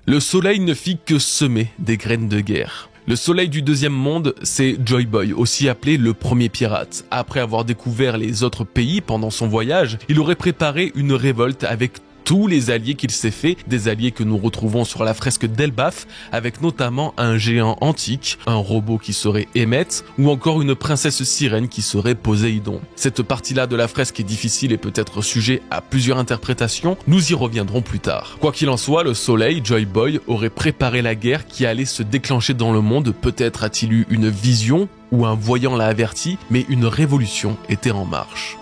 Speaker 2: Le soleil ne fit que semer des graines de guerre. Le soleil du deuxième monde, c'est Joy Boy, aussi appelé le premier pirate. Après avoir découvert les autres pays pendant son voyage, il aurait préparé une révolte avec tous les alliés qu'il s'est fait, des alliés que nous retrouvons sur la fresque d'Elbaf, avec notamment un géant antique, un robot qui serait Emmet, ou encore une princesse sirène qui serait Poséidon. Cette partie-là de la fresque est difficile et peut être sujet à plusieurs interprétations, nous y reviendrons plus tard. Quoi qu'il en soit, le soleil, Joy Boy, aurait préparé la guerre qui allait se déclencher dans le monde, peut-être a-t-il eu une vision, ou un voyant l'a averti, mais une révolution était en marche.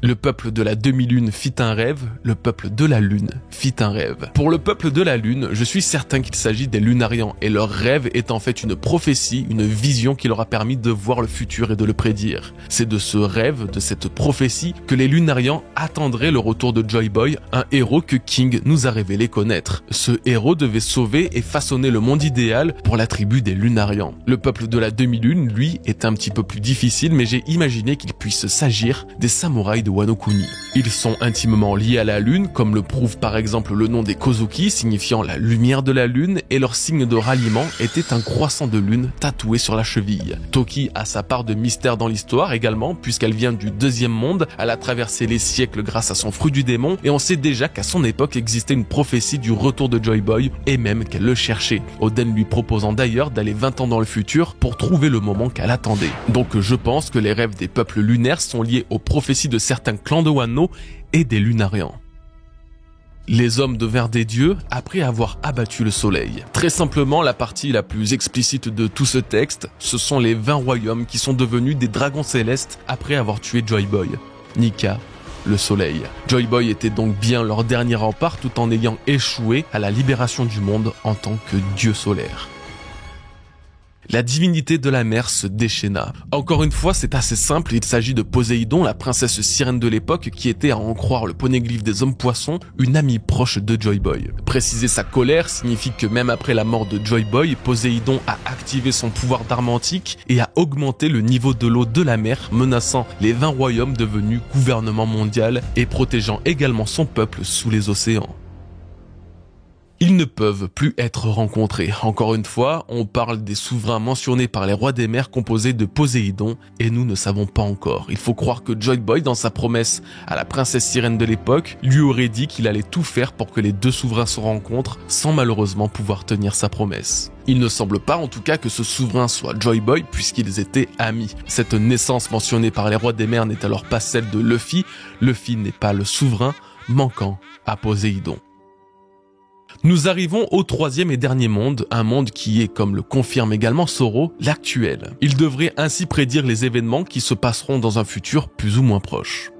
Speaker 2: Le peuple de la demi-lune fit un rêve, le peuple de la lune fit un rêve. Pour le peuple de la lune, je suis certain qu'il s'agit des Lunarians et leur rêve est en fait une prophétie, une vision qui leur a permis de voir le futur et de le prédire. C'est de ce rêve, de cette prophétie, que les Lunarians attendraient le retour de Joy Boy, un héros que King nous a révélé connaître. Ce héros devait sauver et façonner le monde idéal pour la tribu des Lunarians. Le peuple de la demi-lune, lui, est un petit peu plus difficile, mais j'ai imaginé qu'il puisse s'agir des samouraïs de Wano Kuni. Ils sont intimement liés à la lune, comme le prouve par exemple le nom des Kozuki, signifiant la lumière de la lune, et leur signe de ralliement était un croissant de lune tatoué sur la cheville. Toki a sa part de mystère dans l'histoire également, puisqu'elle vient du deuxième monde, elle a traversé les siècles grâce à son fruit du démon, et on sait déjà qu'à son époque existait une prophétie du retour de Joy Boy, et même qu'elle le cherchait, Oden lui proposant d'ailleurs d'aller 20 ans dans le futur pour trouver le moment qu'elle attendait. Donc je pense que les rêves des peuples lunaires sont liés aux prophéties de certains clans de Wano et des Lunarians. Les hommes devinrent des dieux après avoir abattu le soleil. Très simplement, la partie la plus explicite de tout ce texte, ce sont les 20 royaumes qui sont devenus des dragons célestes après avoir tué Joy Boy, Nika, le soleil. Joy Boy était donc bien leur dernier rempart tout en ayant échoué à la libération du monde en tant que dieu solaire. La divinité de la mer se déchaîna. Encore une fois, c'est assez simple, il s'agit de Poséidon, la princesse sirène de l'époque, qui était, à en croire le poneglyphe des hommes poissons, une amie proche de Joy Boy. Préciser sa colère signifie que même après la mort de Joy Boy, Poséidon a activé son pouvoir d'arme antique et a augmenté le niveau de l'eau de la mer, menaçant les 20 royaumes devenus gouvernement mondial et protégeant également son peuple sous les océans. Ils ne peuvent plus être rencontrés. Encore une fois, on parle des souverains mentionnés par les rois des mers composés de Poséidon et nous ne savons pas encore. Il faut croire que Joy Boy, dans sa promesse à la princesse sirène de l'époque, lui aurait dit qu'il allait tout faire pour que les deux souverains se rencontrent sans malheureusement pouvoir tenir sa promesse. Il ne semble pas en tout cas que ce souverain soit Joy Boy puisqu'ils étaient amis. Cette naissance mentionnée par les rois des mers n'est alors pas celle de Luffy. Luffy n'est pas le souverain, manquant à Poséidon. Nous arrivons au troisième et dernier monde, un monde qui est, comme le confirme également Zoro, l'actuel. Il devrait ainsi prédire les événements qui se passeront dans un futur plus ou moins proche.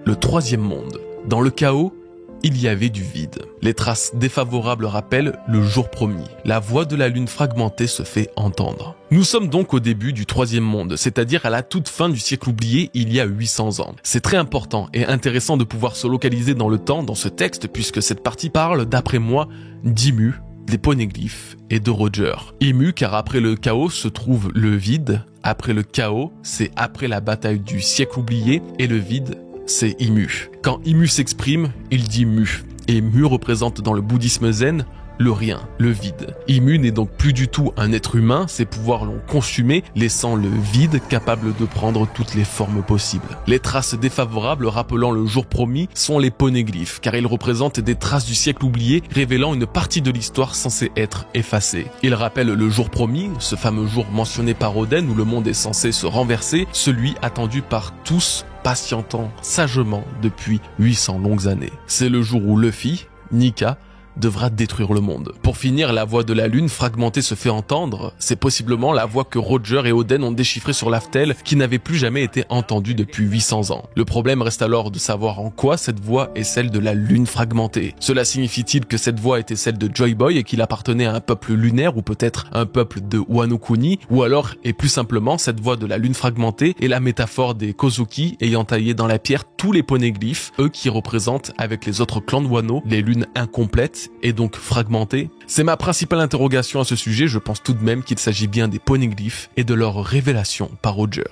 Speaker 2: Le troisième monde. Dans le chaos, il y avait du vide. Les traces défavorables rappellent le jour promis. La voix de la lune fragmentée se fait entendre. Nous sommes donc au début du troisième monde, c'est-à-dire à la toute fin du siècle oublié il y a 800 ans. C'est très important et intéressant de pouvoir se localiser dans le temps dans ce texte puisque cette partie parle, d'après moi, d'Imu, des poneglyphes et de Roger. Imu car après le chaos se trouve le vide, après le chaos c'est après la bataille du siècle oublié et le vide c'est Imu. Quand Imu s'exprime, il dit Mu. Et Mu représente dans le bouddhisme zen le rien, le vide. Imu n'est donc plus du tout un être humain, ses pouvoirs l'ont consumé, laissant le vide capable de prendre toutes les formes possibles. Les traces défavorables rappelant le jour promis sont les poneglyphes, car ils représentent des traces du siècle oublié, révélant une partie de l'histoire censée être effacée. Ils rappellent le jour promis, ce fameux jour mentionné par Oden où le monde est censé se renverser, celui attendu par tous, patientant sagement depuis 800 longues années. C'est le jour où Luffy, Nika, devra détruire le monde. Pour finir, la voix de la lune fragmentée se fait entendre. C'est possiblement la voix que Roger et Oden ont déchiffrée sur l'Aftel qui n'avait plus jamais été entendue depuis 800 ans. Le problème reste alors de savoir en quoi cette voix est celle de la lune fragmentée. Cela signifie-t-il que cette voix était celle de Joy Boy et qu'il appartenait à un peuple lunaire ou peut-être un peuple de Wano Kuni, ou alors, et plus simplement, cette voix de la lune fragmentée est la métaphore des Kozuki ayant taillé dans la pierre tous les poneglyphes, eux qui représentent avec les autres clans de Wano les lunes incomplètes et donc fragmentées. C'est ma principale interrogation à ce sujet, je pense tout de même qu'il s'agit bien des poneglyphes et de leur révélation par Roger.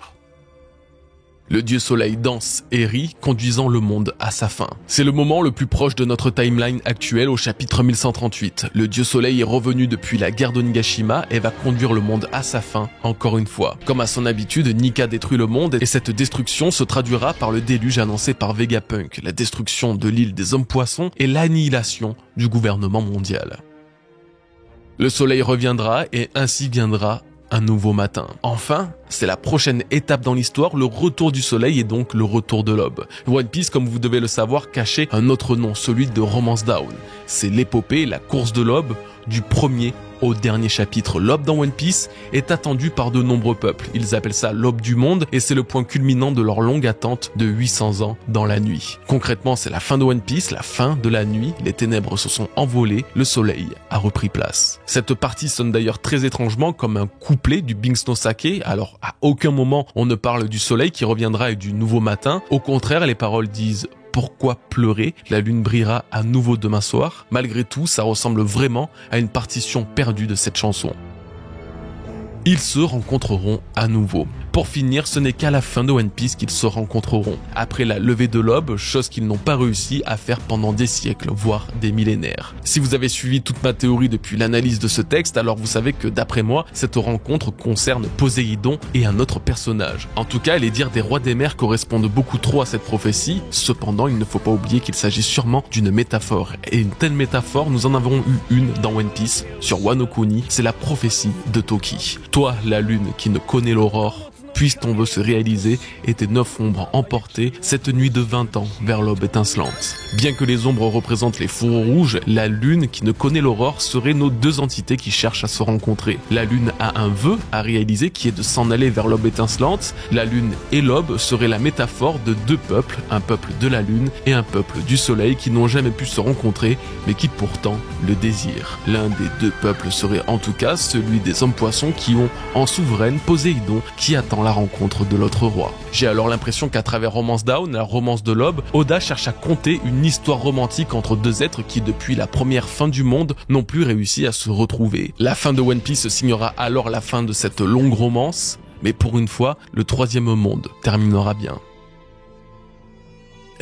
Speaker 2: Le dieu soleil danse et rit, conduisant le monde à sa fin. C'est le moment le plus proche de notre timeline actuelle au chapitre 1138. Le dieu soleil est revenu depuis la guerre d'Onigashima et va conduire le monde à sa fin, encore une fois. Comme à son habitude, Nika détruit le monde et cette destruction se traduira par le déluge annoncé par Vegapunk, la destruction de l'île des hommes-poissons et l'annihilation du gouvernement mondial. Le soleil reviendra et ainsi viendra un nouveau matin. Enfin, c'est la prochaine étape dans l'histoire, le retour du soleil et donc le retour de l'aube. One Piece, comme vous devez le savoir, cachait un autre nom, celui de Romance Down. C'est l'épopée, la course de l'aube, du premier au dernier chapitre. L'aube dans One Piece est attendue par de nombreux peuples. Ils appellent ça l'aube du monde et c'est le point culminant de leur longue attente de 800 ans dans la nuit. Concrètement, c'est la fin de One Piece, la fin de la nuit, les ténèbres se sont envolées, le soleil a repris place. Cette partie sonne d'ailleurs très étrangement comme un couplet du Binks no Sake. Alors à aucun moment on ne parle du soleil qui reviendra et du nouveau matin. Au contraire, les paroles disent pourquoi pleurer? La lune brillera à nouveau demain soir. Malgré tout, ça ressemble vraiment à une partition perdue de cette chanson. Ils se rencontreront à nouveau. Pour finir, ce n'est qu'à la fin de One Piece qu'ils se rencontreront. Après la levée de l'aube, chose qu'ils n'ont pas réussi à faire pendant des siècles, voire des millénaires. Si vous avez suivi toute ma théorie depuis l'analyse de ce texte, alors vous savez que d'après moi, cette rencontre concerne Poséidon et un autre personnage. En tout cas, les dires des rois des mers correspondent beaucoup trop à cette prophétie. Cependant, il ne faut pas oublier qu'il s'agit sûrement d'une métaphore. Et une telle métaphore, nous en avons eu une dans One Piece, sur Wano Kuni, c'est la prophétie de Toki. Toi, la lune qui ne connaît l'aurore, puisse ton vœu se réaliser et tes 9 ombres emportées cette nuit de 20 ans vers l'aube étincelante. Bien que les ombres représentent les fourreaux rouges, la lune qui ne connaît l'aurore serait nos deux entités qui cherchent à se rencontrer. La lune a un vœu à réaliser qui est de s'en aller vers l'aube étincelante. La lune et l'aube seraient la métaphore de deux peuples, un peuple de la lune et un peuple du soleil qui n'ont jamais pu se rencontrer mais qui pourtant le désirent. L'un des deux peuples serait en tout cas celui des hommes poissons qui ont en souveraine Poséidon qui attend la rencontre de l'autre roi. J'ai alors l'impression qu'à travers Romance Down, la romance de l'aube, Oda cherche à conter une histoire romantique entre deux êtres qui depuis la première fin du monde n'ont plus réussi à se retrouver. La fin de One Piece signera alors la fin de cette longue romance, mais pour une fois, le troisième monde terminera bien.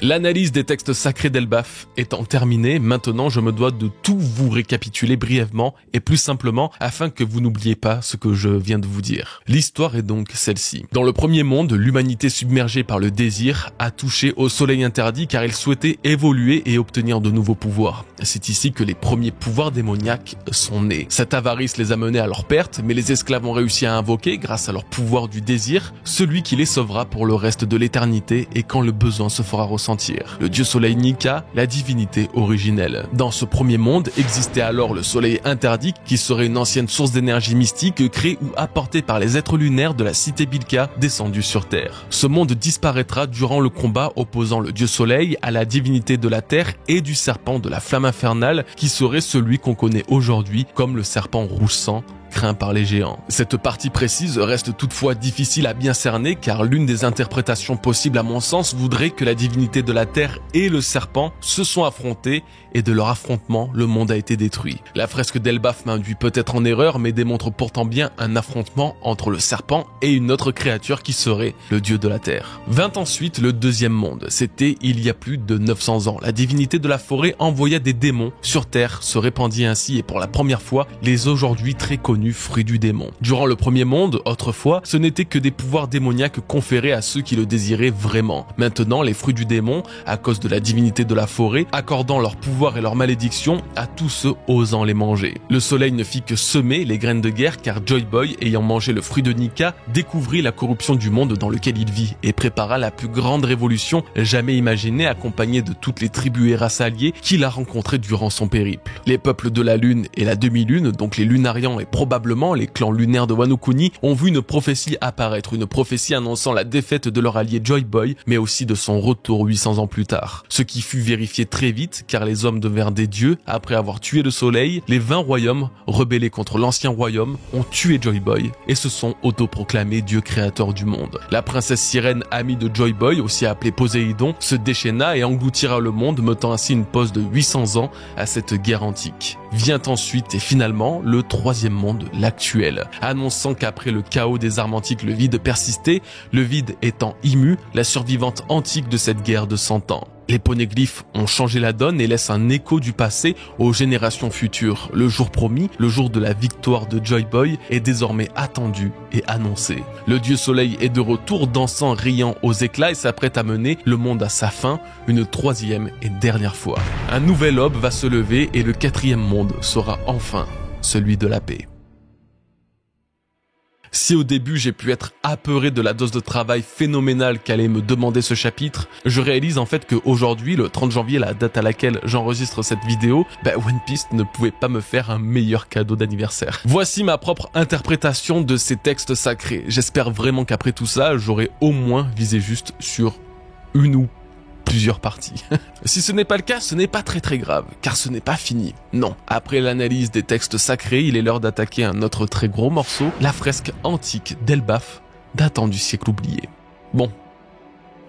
Speaker 2: L'analyse des textes sacrés d'Elbaf étant terminée, maintenant je me dois de tout vous récapituler brièvement et plus simplement afin que vous n'oubliez pas ce que je viens de vous dire. L'histoire est donc celle-ci. Dans le premier monde, l'humanité submergée par le désir a touché au soleil interdit car il souhaitait évoluer et obtenir de nouveaux pouvoirs. C'est ici que les premiers pouvoirs démoniaques sont nés. Cette avarice les a menés à leur perte, mais les esclaves ont réussi à invoquer, grâce à leur pouvoir du désir, celui qui les sauvera pour le reste de l'éternité et quand le besoin se fera ressentir. Le dieu soleil Nika, la divinité originelle. Dans ce premier monde existait alors le soleil interdit qui serait une ancienne source d'énergie mystique créée ou apportée par les êtres lunaires de la cité Bilka descendus sur Terre. Ce monde disparaîtra durant le combat opposant le dieu soleil à la divinité de la Terre et du serpent de la flamme infernale qui serait celui qu'on connaît aujourd'hui comme le serpent rouge sang craint par les géants. Cette partie précise reste toutefois difficile à bien cerner car l'une des interprétations possibles à mon sens voudrait que la divinité de la Terre et le serpent se sont affrontés et de leur affrontement, le monde a été détruit. La fresque d'Elbaf m'induit peut-être en erreur mais démontre pourtant bien un affrontement entre le serpent et une autre créature qui serait le dieu de la Terre. Vint ensuite le deuxième monde. C'était il y a plus de 900 ans. La divinité de la forêt envoya des démons sur Terre, se répandit ainsi et pour la première fois les aujourd'hui très connus fruits du démon. Durant le premier monde, autrefois, ce n'était que des pouvoirs démoniaques conférés à ceux qui le désiraient vraiment. Maintenant, les fruits du démon, à cause de la divinité de la forêt, accordant leur pouvoir et leur malédiction à tous ceux osant les manger. Le soleil ne fit que semer les graines de guerre car Joy Boy, ayant mangé le fruit de Nika, découvrit la corruption du monde dans lequel il vit et prépara la plus grande révolution jamais imaginée accompagnée de toutes les tribus et races alliées qu'il a rencontrées durant son périple. Les peuples de la Lune et la demi-lune, donc les Lunarians et probablement les clans lunaires de Wano Kuni, ont vu une prophétie apparaître, une prophétie annonçant la défaite de leur allié Joy Boy, mais aussi de son retour 800 ans plus tard. Ce qui fut vérifié très vite, car les hommes devinrent des dieux. Après avoir tué le soleil, les 20 royaumes, rebellés contre l'ancien royaume, ont tué Joy Boy et se sont autoproclamés dieu créateur du monde. La princesse sirène, amie de Joy Boy, aussi appelée Poséidon, se déchaîna et engloutira le monde, mettant ainsi une pause de 800 ans à cette guerre antique. Vient ensuite et finalement le troisième monde monde, l'actuel, annonçant qu'après le chaos des armes antiques, le vide persistait, le vide étant Imu, la survivante antique de cette guerre de 100 ans. Les poneglyphes ont changé la donne et laissent un écho du passé aux générations futures. Le jour promis, le jour de la victoire de Joy Boy, est désormais attendu et annoncé. Le dieu soleil est de retour, dansant, riant aux éclats et s'apprête à mener le monde à sa fin, une troisième et dernière fois. Un nouvel aube va se lever et le quatrième monde sera enfin celui de la paix. Si au début j'ai pu être apeuré de la dose de travail phénoménale qu'allait me demander ce chapitre, je réalise en fait qu'aujourd'hui, le 30 janvier, la date à laquelle j'enregistre cette vidéo, One Piece ne pouvait pas me faire un meilleur cadeau d'anniversaire. Voici ma propre interprétation de ces textes sacrés. J'espère vraiment qu'après tout ça, j'aurai au moins visé juste sur une ou plusieurs parties. Si ce n'est pas le cas, ce n'est pas très grave, car ce n'est pas fini. Non, après l'analyse des textes sacrés, il est l'heure d'attaquer un autre très gros morceau, la fresque antique d'Elbaf, datant du siècle oublié. Bon,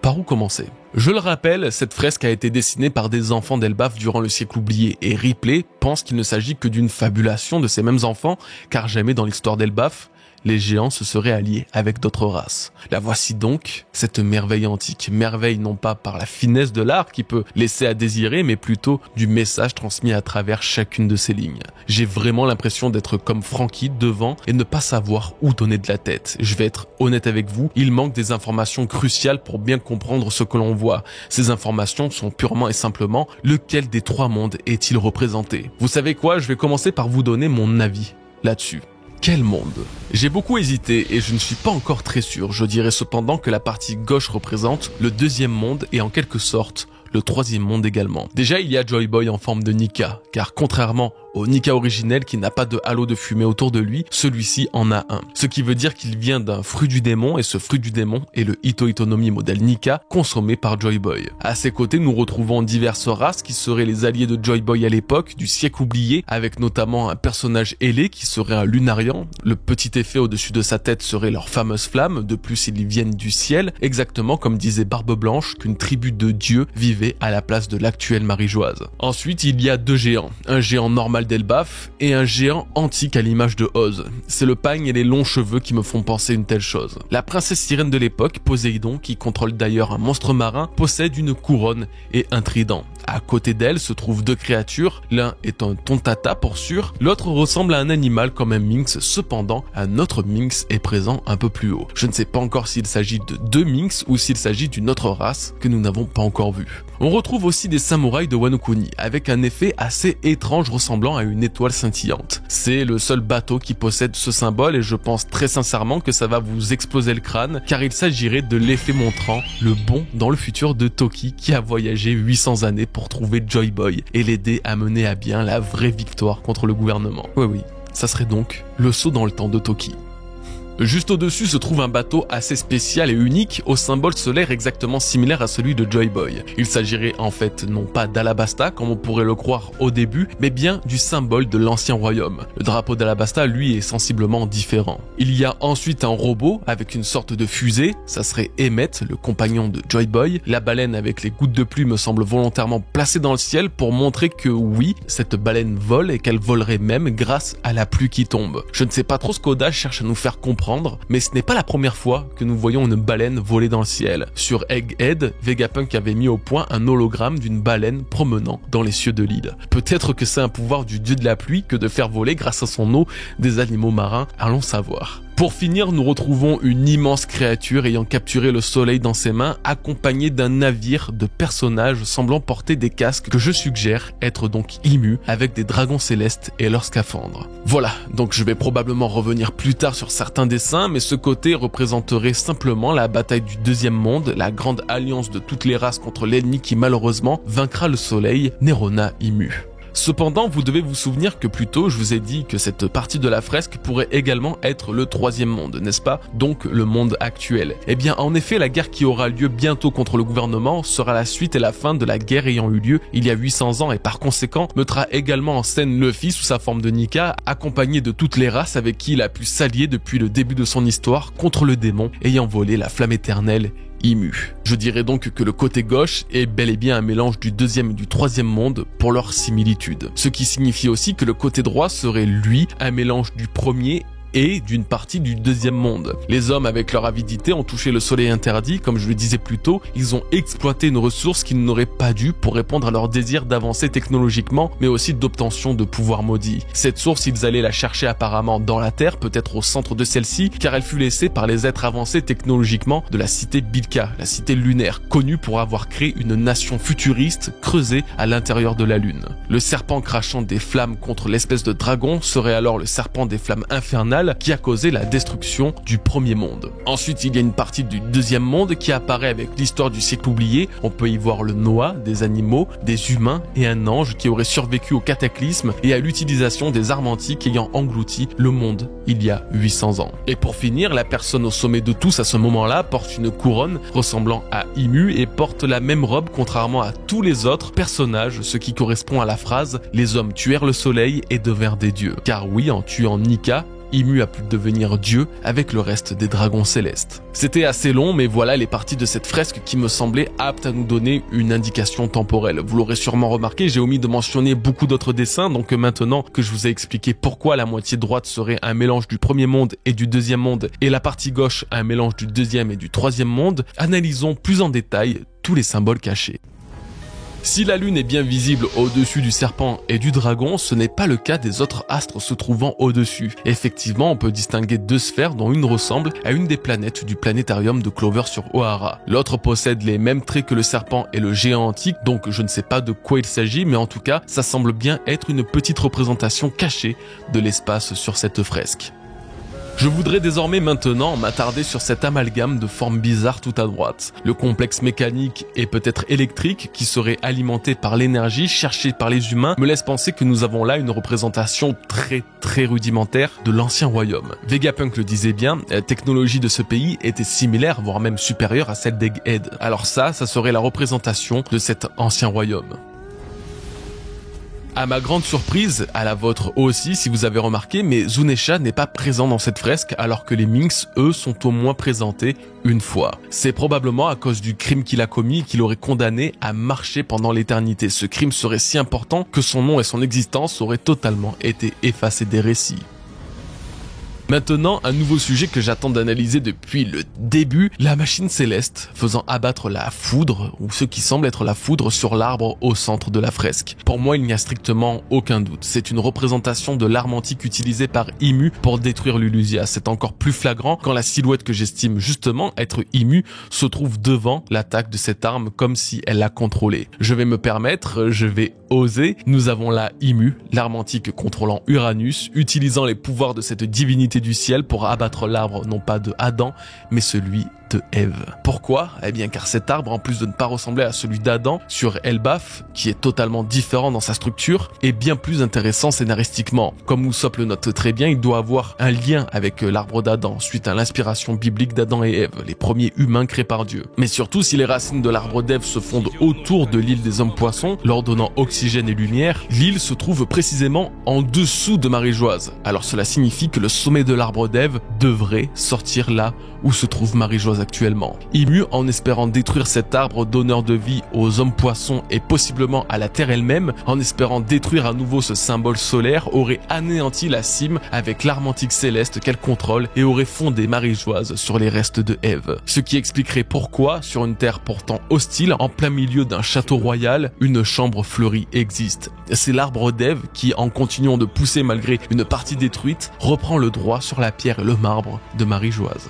Speaker 2: par où commencer ? Je le rappelle, cette fresque a été dessinée par des enfants d'Elbaf durant le siècle oublié, et Ripley pense qu'il ne s'agit que d'une fabulation de ces mêmes enfants, car jamais dans l'histoire d'Elbaf, les géants se seraient alliés avec d'autres races. La voici donc, cette merveille antique. Merveille non pas par la finesse de l'art qui peut laisser à désirer, mais plutôt du message transmis à travers chacune de ces lignes. J'ai vraiment l'impression d'être comme Franky devant et ne pas savoir où donner de la tête. Je vais être honnête avec vous, il manque des informations cruciales pour bien comprendre ce que l'on voit. Ces informations sont purement et simplement lequel des trois mondes est-il représenté. Vous savez quoi, je vais commencer par vous donner mon avis là-dessus. Quel monde ? J'ai beaucoup hésité et je ne suis pas encore très sûr. Je dirais cependant que la partie gauche représente le deuxième monde et en quelque sorte le troisième monde également. Déjà, il y a Joy Boy en forme de Nika, car contrairement au Nika originel qui n'a pas de halo de fumée autour de lui, celui-ci en a un. Ce qui veut dire qu'il vient d'un fruit du démon et ce fruit du démon est le Ito Itonomi modèle Nika consommé par Joy Boy. À ses côtés, nous retrouvons diverses races qui seraient les alliés de Joy Boy à l'époque du siècle oublié, avec notamment un personnage ailé qui serait un Lunarian. Le petit effet au-dessus de sa tête serait leur fameuse flamme. De plus, ils viennent du ciel, exactement comme disait Barbe Blanche qu'une tribu de dieux vivait à la place de l'actuelle Marie-Joise. Ensuite, il y a deux géants, un géant normal d'Elbaf et un géant antique à l'image de Oz. C'est le pagne et les longs cheveux qui me font penser une telle chose. La princesse sirène de l'époque, Poséidon, qui contrôle d'ailleurs un monstre marin, possède une couronne et un trident. À côté d'elle se trouvent deux créatures, l'un est un tontata pour sûr, l'autre ressemble à un animal comme un minx, cependant un autre minx est présent un peu plus haut. Je ne sais pas encore s'il s'agit de deux minx ou s'il s'agit d'une autre race que nous n'avons pas encore vue. On retrouve aussi des samouraïs de Wano Kuni, avec un effet assez étrange ressemblant à une étoile scintillante. C'est le seul bateau qui possède ce symbole et je pense très sincèrement que ça va vous exploser le crâne, car il s'agirait de l'effet montrant le bond dans le futur de Toki qui a voyagé 800 années pour trouver Joy Boy et l'aider à mener à bien la vraie victoire contre le gouvernement. Oui, ça serait donc le saut dans le temps de Toki. Juste au-dessus se trouve un bateau assez spécial et unique au symbole solaire exactement similaire à celui de Joy Boy. Il s'agirait en fait non pas d'Alabasta comme on pourrait le croire au début, mais bien du symbole de l'ancien royaume. Le drapeau d'Alabasta lui est sensiblement différent. Il y a ensuite un robot avec une sorte de fusée, ça serait Emmet, le compagnon de Joy Boy. La baleine avec les gouttes de pluie me semble volontairement placée dans le ciel pour montrer que oui, cette baleine vole et qu'elle volerait même grâce à la pluie qui tombe. Je ne sais pas trop ce qu'Oda cherche à nous faire comprendre, mais ce n'est pas la première fois que nous voyons une baleine voler dans le ciel. Sur Egghead, Vegapunk avait mis au point un hologramme d'une baleine promenant dans les cieux de l'île. Peut-être que c'est un pouvoir du dieu de la pluie que de faire voler grâce à son eau des animaux marins, allons savoir. Pour finir, nous retrouvons une immense créature ayant capturé le soleil dans ses mains, accompagnée d'un navire de personnages semblant porter des casques que je suggère être donc Imu avec des dragons célestes et leurs scaphandres. Voilà, donc je vais probablement revenir plus tard sur certains dessins, mais ce côté représenterait simplement la bataille du deuxième monde, la grande alliance de toutes les races contre l'ennemi qui malheureusement vaincra le soleil, Nerona Imu. Cependant, vous devez vous souvenir que plus tôt, je vous ai dit que cette partie de la fresque pourrait également être le troisième monde, n'est-ce pas? Donc le monde actuel. Eh bien, en effet, la guerre qui aura lieu bientôt contre le gouvernement sera la suite et la fin de la guerre ayant eu lieu il y a 800 ans et par conséquent mettra également en scène Luffy sous sa forme de Nika, accompagné de toutes les races avec qui il a pu s'allier depuis le début de son histoire contre le démon ayant volé la flamme éternelle Imu. Je dirais donc que le côté gauche est bel et bien un mélange du deuxième et du troisième monde pour leur similitude. Ce qui signifie aussi que le côté droit serait, lui, un mélange du premier et d'une partie du deuxième monde. Les hommes, avec leur avidité, ont touché le soleil interdit, comme je le disais plus tôt, ils ont exploité une ressource qu'ils n'auraient pas dû pour répondre à leur désir d'avancer technologiquement, mais aussi d'obtention de pouvoirs maudits. Cette source, ils allaient la chercher apparemment dans la Terre, peut-être au centre de celle-ci, car elle fut laissée par les êtres avancés technologiquement de la cité Bilka, la cité lunaire, connue pour avoir créé une nation futuriste creusée à l'intérieur de la Lune. Le serpent crachant des flammes contre l'espèce de dragon serait alors le serpent des flammes infernales qui a causé la destruction du premier monde. Ensuite, il y a une partie du deuxième monde qui apparaît avec l'histoire du siècle oublié. On peut y voir le Noah, des animaux, des humains et un ange qui aurait survécu au cataclysme et à l'utilisation des armes antiques ayant englouti le monde il y a 800 ans. Et pour finir, la personne au sommet de tous à ce moment-là porte une couronne ressemblant à Imu et porte la même robe contrairement à tous les autres personnages, ce qui correspond à la phrase « Les hommes tuèrent le soleil et devinrent des dieux ». Car oui, en tuant Nika, Imu a pu devenir Dieu avec le reste des dragons célestes. C'était assez long, mais voilà les parties de cette fresque qui me semblaient aptes à nous donner une indication temporelle. Vous l'aurez sûrement remarqué, j'ai omis de mentionner beaucoup d'autres dessins, donc maintenant que je vous ai expliqué pourquoi la moitié droite serait un mélange du premier monde et du deuxième monde, et la partie gauche un mélange du deuxième et du troisième monde, analysons plus en détail tous les symboles cachés. Si la Lune est bien visible au-dessus du serpent et du dragon, ce n'est pas le cas des autres astres se trouvant au-dessus. Effectivement, on peut distinguer deux sphères dont une ressemble à une des planètes du planétarium de Clover sur O'Hara. L'autre possède les mêmes traits que le serpent et le géant antique, donc je ne sais pas de quoi il s'agit, mais en tout cas, ça semble bien être une petite représentation cachée de l'espace sur cette fresque. Je voudrais désormais maintenant m'attarder sur cet amalgame de formes bizarres tout à droite. Le complexe mécanique et peut-être électrique qui serait alimenté par l'énergie cherchée par les humains me laisse penser que nous avons là une représentation très rudimentaire de l'ancien royaume. Vegapunk le disait bien, la technologie de ce pays était similaire, voire même supérieure à celle d'Egghead. Alors ça serait la représentation de cet ancien royaume. À ma grande surprise, à la vôtre aussi si vous avez remarqué, mais Zunesha n'est pas présent dans cette fresque alors que les Minx, eux, sont au moins présentés une fois. C'est probablement à cause du crime qu'il a commis et qu'il aurait condamné à marcher pendant l'éternité. Ce crime serait si important que son nom et son existence auraient totalement été effacés des récits. Maintenant, un nouveau sujet que j'attends d'analyser depuis le début, la machine céleste faisant abattre la foudre, ou ce qui semble être la foudre sur l'arbre au centre de la fresque. Pour moi, il n'y a strictement aucun doute. C'est une représentation de l'arme antique utilisée par Imu pour détruire Lulusia. C'est encore plus flagrant quand la silhouette que j'estime justement être Imu se trouve devant l'attaque de cette arme comme si elle la contrôlait. Je vais me permettre, je vais oser. Nous avons là Imu, l'arme antique contrôlant Uranus, utilisant les pouvoirs de cette divinité du ciel pour abattre l'arbre non pas de Adam, mais celui de Ève. Pourquoi ? Eh bien car cet arbre, en plus de ne pas ressembler à celui d'Adam sur Elbaf, qui est totalement différent dans sa structure, est bien plus intéressant scénaristiquement. Comme Usopp le note très bien, il doit avoir un lien avec l'arbre d'Adam, suite à l'inspiration biblique d'Adam et Ève, les premiers humains créés par Dieu. Mais surtout, si les racines de l'arbre d'Ève se fondent autour de l'île des hommes poissons, leur donnant oxygène et lumière, l'île se trouve précisément en dessous de Marie-Joise. Alors cela signifie que le sommet de l'arbre d'Ève devrait sortir là où se trouve Marie-Joise actuellement. Imu, en espérant détruire cet arbre donneur de vie aux hommes poissons et possiblement à la Terre elle-même, en espérant détruire à nouveau ce symbole solaire, aurait anéanti la cime avec l'arme antique céleste qu'elle contrôle et aurait fondé Marie-Joise sur les restes de Ève. Ce qui expliquerait pourquoi, sur une terre pourtant hostile, en plein milieu d'un château royal, une chambre fleurie existe. C'est l'arbre d'Ève qui, en continuant de pousser malgré une partie détruite, reprend le droit sur la pierre et le marbre de Marie-Joise.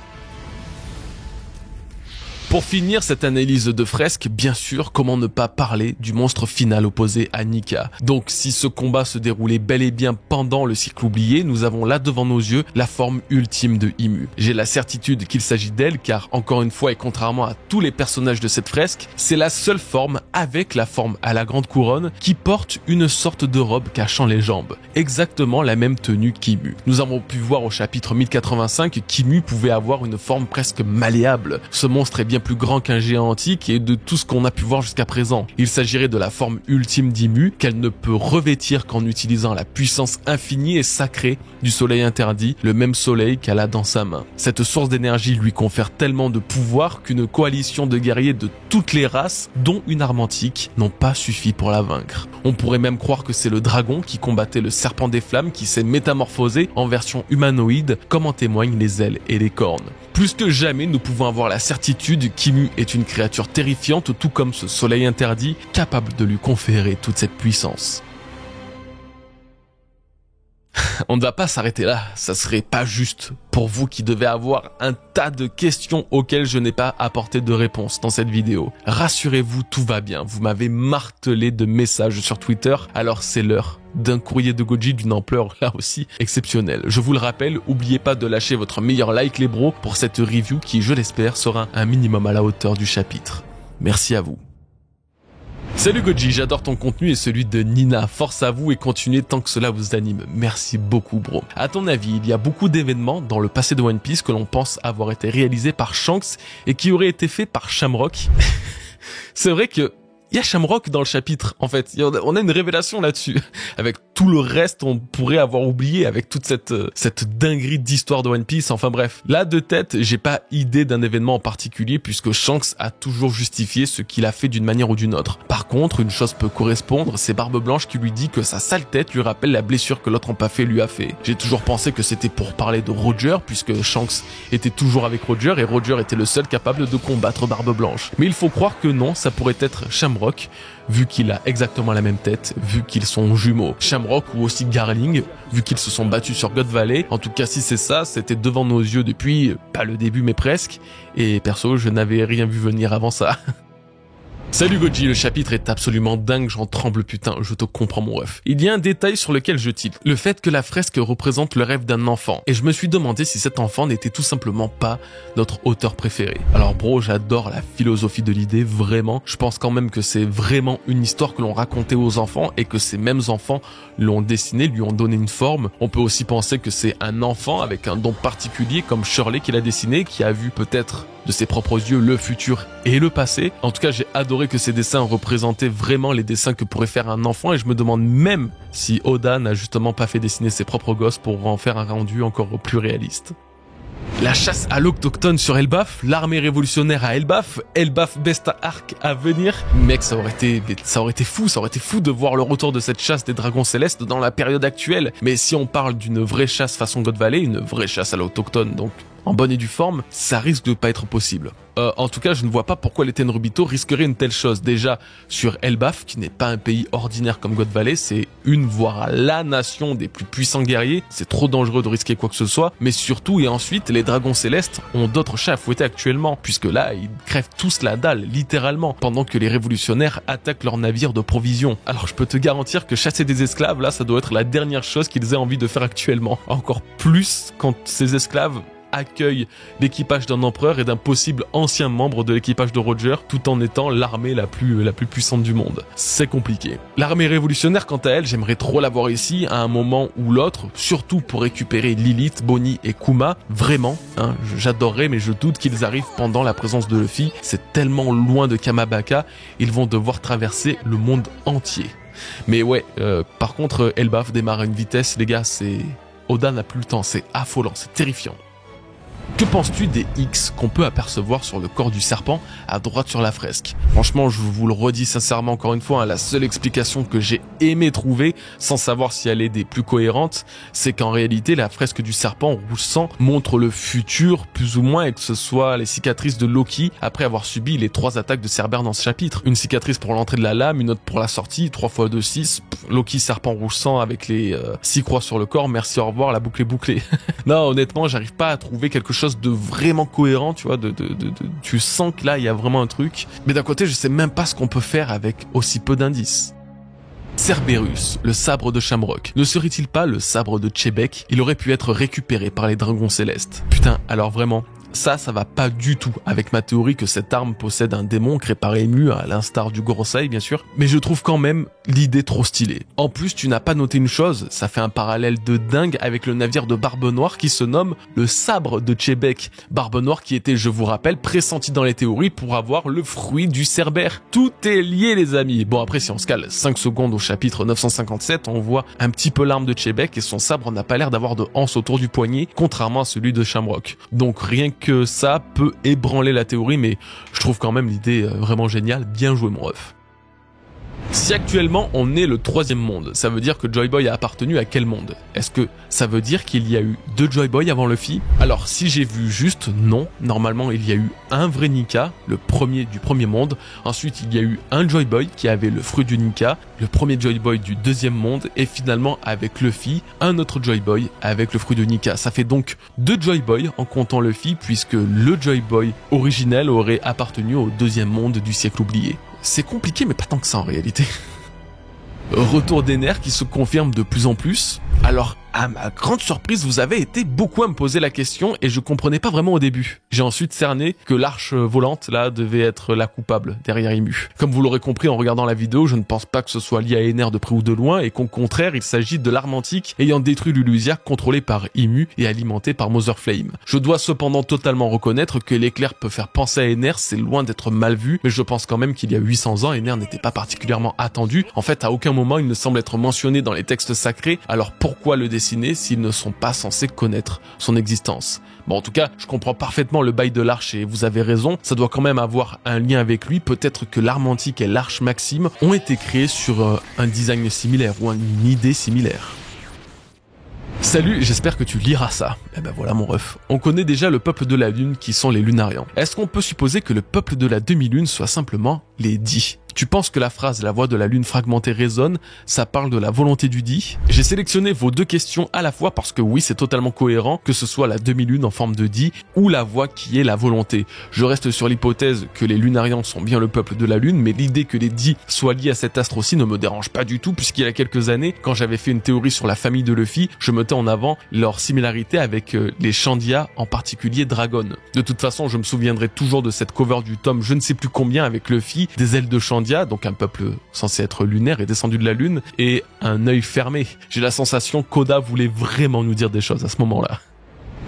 Speaker 2: Pour finir cette analyse de fresque, bien sûr, comment ne pas parler du monstre final opposé à Nika. Donc si ce combat se déroulait bel et bien pendant le cycle oublié, nous avons là devant nos yeux la forme ultime de Imu. J'ai la certitude qu'il s'agit d'elle car, encore une fois et contrairement à tous les personnages de cette fresque, c'est la seule forme avec la forme à la grande couronne qui porte une sorte de robe cachant les jambes. Exactement la même tenue qu'Imu. Nous avons pu voir au chapitre 1085 qu'Imu pouvait avoir une forme presque malléable. Ce monstre est bien bien plus grand qu'un géant antique et de tout ce qu'on a pu voir jusqu'à présent. Il s'agirait de la forme ultime d'Imu qu'elle ne peut revêtir qu'en utilisant la puissance infinie et sacrée du soleil interdit, le même soleil qu'elle a dans sa main. Cette source d'énergie lui confère tellement de pouvoir qu'une coalition de guerriers de toutes les races, dont une arme antique, n'ont pas suffi pour la vaincre. On pourrait même croire que c'est le dragon qui combattait le serpent des flammes qui s'est métamorphosé en version humanoïde, comme en témoignent les ailes et les cornes. Plus que jamais, nous pouvons avoir la certitude qu'Imu est une créature terrifiante, tout comme ce soleil interdit, capable de lui conférer toute cette puissance. On ne va pas s'arrêter là, ça serait pas juste pour vous qui devez avoir un tas de questions auxquelles je n'ai pas apporté de réponse dans cette vidéo. Rassurez-vous, tout va bien, vous m'avez martelé de messages sur Twitter, alors c'est l'heure d'un courrier de Goji d'une ampleur là aussi exceptionnelle. Je vous le rappelle, n'oubliez pas de lâcher votre meilleur like les bros pour cette review qui, je l'espère, sera un minimum à la hauteur du chapitre. Merci à vous. Salut Goji, j'adore ton contenu et celui de Nina. Force à vous et continuez tant que cela vous anime. Merci beaucoup bro. À ton avis, il y a beaucoup d'événements dans le passé de One Piece que l'on pense avoir été réalisés par Shanks et qui auraient été faits par Shamrock. C'est vrai que il y a Shamrock dans le chapitre, en fait. On a une révélation là-dessus. Avec tout le reste, on pourrait avoir oublié avec toute cette dinguerie d'histoire de One Piece. Enfin bref. Là, de tête, j'ai pas idée d'un événement en particulier puisque Shanks a toujours justifié ce qu'il a fait d'une manière ou d'une autre. Par contre, une chose peut correspondre, c'est Barbe Blanche qui lui dit que sa sale tête lui rappelle la blessure que l'autre empaffé lui a fait. J'ai toujours pensé que c'était pour parler de Roger puisque Shanks était toujours avec Roger et Roger était le seul capable de combattre Barbe Blanche. Mais il faut croire que non, ça pourrait être Shamrock, vu qu'il a exactement la même tête, vu qu'ils sont jumeaux. Shamrock ou aussi Garling, vu qu'ils se sont battus sur God Valley. En tout cas, si c'est ça, c'était devant nos yeux depuis, pas le début, mais presque. Et perso, je n'avais rien vu venir avant ça. Salut Goji, le chapitre est absolument dingue, j'en tremble putain, je te comprends mon ref. Il y a un détail sur lequel je tilte, le fait que la fresque représente le rêve d'un enfant, et je me suis demandé si cet enfant n'était tout simplement pas notre auteur préféré. Alors bro, j'adore la philosophie de l'idée, vraiment, je pense quand même que c'est vraiment une histoire que l'on racontait aux enfants, et que ces mêmes enfants l'ont dessiné, lui ont donné une forme. On peut aussi penser que c'est un enfant avec un don particulier comme Shirley qui l'a dessiné, qui a vu peut-être de ses propres yeux le futur et le passé. En tout cas, j'ai adoré que ces dessins représentaient vraiment les dessins que pourrait faire un enfant et je me demande même si Oda n'a justement pas fait dessiner ses propres gosses pour en faire un rendu encore plus réaliste. La chasse à l'Octoctone sur Elbaf, l'armée révolutionnaire à Elbaf, Elbaf Best Arc à venir. Mec, ça aurait été fou de voir le retour de cette chasse des dragons célestes dans la période actuelle. Mais si on parle d'une vraie chasse façon God Valley, une vraie chasse à l'Octoctone, donc en bonne et due forme, ça risque de pas être possible. En tout cas, je ne vois pas pourquoi les Tenryubito risqueraient une telle chose. Déjà, sur Elbaf, qui n'est pas un pays ordinaire comme God Valley, c'est une, voire la nation des plus puissants guerriers. C'est trop dangereux de risquer quoi que ce soit. Mais surtout, et ensuite, les dragons célestes ont d'autres chats à fouetter actuellement, puisque là, ils crèvent tous la dalle, littéralement, pendant que les révolutionnaires attaquent leurs navires de provisions. Alors, je peux te garantir que chasser des esclaves, là, ça doit être la dernière chose qu'ils aient envie de faire actuellement. Encore plus quand ces esclaves accueille l'équipage d'un empereur et d'un possible ancien membre de l'équipage de Roger, tout en étant l'armée la plus puissante du monde. C'est compliqué. L'armée révolutionnaire, quant à elle, j'aimerais trop la voir ici, à un moment ou l'autre, surtout pour récupérer Lilith, Bonnie et Kuma. Vraiment, hein, j'adorerais, mais je doute qu'ils arrivent pendant la présence de Luffy. C'est tellement loin de Kamabaka, ils vont devoir traverser le monde entier. Mais ouais, par contre, Elbaf démarre à une vitesse, les gars, c'est... Oda n'a plus le temps, c'est affolant, c'est terrifiant. Que penses-tu des X qu'on peut apercevoir sur le corps du serpent à droite sur la fresque? Franchement, je vous le redis sincèrement encore une fois, hein, la seule explication que j'ai aimé trouver, sans savoir si elle est des plus cohérentes, c'est qu'en réalité, la fresque du serpent rouge sang montre le futur, plus ou moins, et que ce soit les cicatrices de Loki après avoir subi les 3 attaques de Cerbère dans ce chapitre. Une cicatrice pour l'entrée de la lame, une autre pour la sortie, 3 x 2, 6. Loki, serpent rouge sang avec les 6 croix sur le corps, merci, au revoir, la boucle est bouclée. Non, honnêtement, j'arrive pas à trouver quelque chose de vraiment cohérent, tu vois, tu sens que là il y a vraiment un truc, mais d'un côté je sais même pas ce qu'on peut faire avec aussi peu d'indices. Cerberus, le sabre de Shamrock, ne serait-il pas le sabre de Chebek? Il aurait pu être récupéré par les dragons célestes. Putain, alors vraiment, Ça va pas du tout avec ma théorie que cette arme possède un démon créé par Emu, à l'instar du Gorosei bien sûr, mais je trouve quand même l'idée trop stylée. En plus, tu n'as pas noté une chose, ça fait un parallèle de dingue avec le navire de Barbe Noire qui se nomme le Sabre de Chebec. Barbe Noire qui était, je vous rappelle, pressenti dans les théories pour avoir le fruit du Cerbère. Tout est lié les amis. Bon après, si on se cale 5 secondes au chapitre 957, on voit un petit peu l'arme de Chebec et son sabre n'a pas l'air d'avoir de anse autour du poignet, contrairement à celui de Shamrock. Donc rien que ça peut ébranler la théorie, mais je trouve quand même l'idée vraiment géniale. Bien joué mon ref. Si actuellement on est le 3e monde, ça veut dire que Joy Boy a appartenu à quel monde? Est-ce que ça veut dire qu'il y a eu 2 Joy Boy avant Luffy? Alors si j'ai vu juste, non. Normalement il y a eu un vrai Nika, le premier du 1er monde. Ensuite il y a eu un Joy Boy qui avait le fruit du Nika, le premier Joy Boy du 2e monde. Et finalement avec Luffy, un autre Joy Boy avec le fruit de Nika. Ça fait donc 2 Joy Boy en comptant Luffy, puisque le Joy Boy originel aurait appartenu au 2e monde du siècle oublié. C'est compliqué mais pas tant que ça en réalité. Retour des nerfs qui se confirme de plus en plus. Alors, à ma grande surprise, vous avez été beaucoup à me poser la question et je comprenais pas vraiment au début. J'ai ensuite cerné que l'arche volante, là, devait être la coupable derrière Emu. Comme vous l'aurez compris en regardant la vidéo, je ne pense pas que ce soit lié à Ener de près ou de loin et qu'au contraire, il s'agit de l'arme antique ayant détruit l'Ulusia contrôlée par Emu et alimentée par Mother Flame. Je dois cependant totalement reconnaître que l'éclair peut faire penser à Ener, c'est loin d'être mal vu, mais je pense quand même qu'il y a 800 ans, Ener n'était pas particulièrement attendu. En fait, à aucun moment, il ne semble être mentionné dans les textes sacrés, alors pourquoi le dessiner s'ils ne sont pas censés connaître son existence? Bon, en tout cas, je comprends parfaitement le bail de l'arche et vous avez raison, ça doit quand même avoir un lien avec lui. Peut-être que l'arme antique et l'arche Maxime ont été créés sur un design similaire ou une idée similaire. Salut, j'espère que tu liras ça. Eh ben voilà mon ref. On connaît déjà le peuple de la Lune qui sont les Lunarians. Est-ce qu'on peut supposer que le peuple de la demi-lune soit simplement les Dix? Tu penses que la phrase « la voix de la lune fragmentée résonne », ça parle de la volonté du dit? J'ai sélectionné vos deux questions à la fois parce que oui, c'est totalement cohérent que ce soit la demi-lune en forme de dit ou la voix qui est la volonté. Je reste sur l'hypothèse que les Lunarians sont bien le peuple de la lune, mais l'idée que les dits soient liés à cet astre aussi ne me dérange pas du tout, puisqu'il y a quelques années, quand j'avais fait une théorie sur la famille de Luffy, je mettais en avant leur similarité avec les Shandia, en particulier Dragon. De toute façon, je me souviendrai toujours de cette cover du tome je ne sais plus combien avec Luffy, des ailes de Shandia, donc un peuple censé être lunaire et descendu de la lune, et un œil fermé. J'ai la sensation qu'Oda voulait vraiment nous dire des choses à ce moment-là.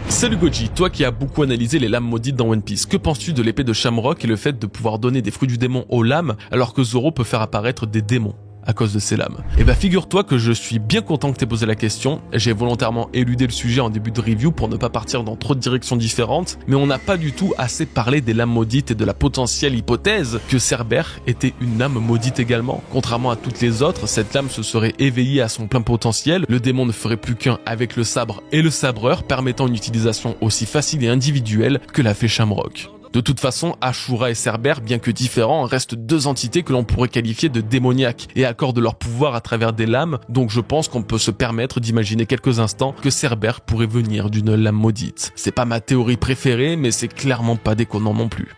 Speaker 2: Salut Goji, toi qui as beaucoup analysé les lames maudites dans One Piece, que penses-tu de l'épée de Shamrock et le fait de pouvoir donner des fruits du démon aux lames alors que Zoro peut faire apparaître des démons à cause de ses lames? Et bah figure-toi que je suis bien content que t'aies posé la question. J'ai volontairement éludé le sujet en début de review pour ne pas partir dans trop de directions différentes, mais on n'a pas du tout assez parlé des lames maudites et de la potentielle hypothèse que Cerbère était une lame maudite également. Contrairement à toutes les autres, cette lame se serait éveillée à son plein potentiel, le démon ne ferait plus qu'un avec le sabre et le sabreur, permettant une utilisation aussi facile et individuelle que l'a fait Shamrock. De toute façon, Ashura et Cerbère, bien que différents, restent deux entités que l'on pourrait qualifier de démoniaques et accordent leur pouvoir à travers des lames, donc je pense qu'on peut se permettre d'imaginer quelques instants que Cerbère pourrait venir d'une lame maudite. C'est pas ma théorie préférée, mais c'est clairement pas déconnant non plus.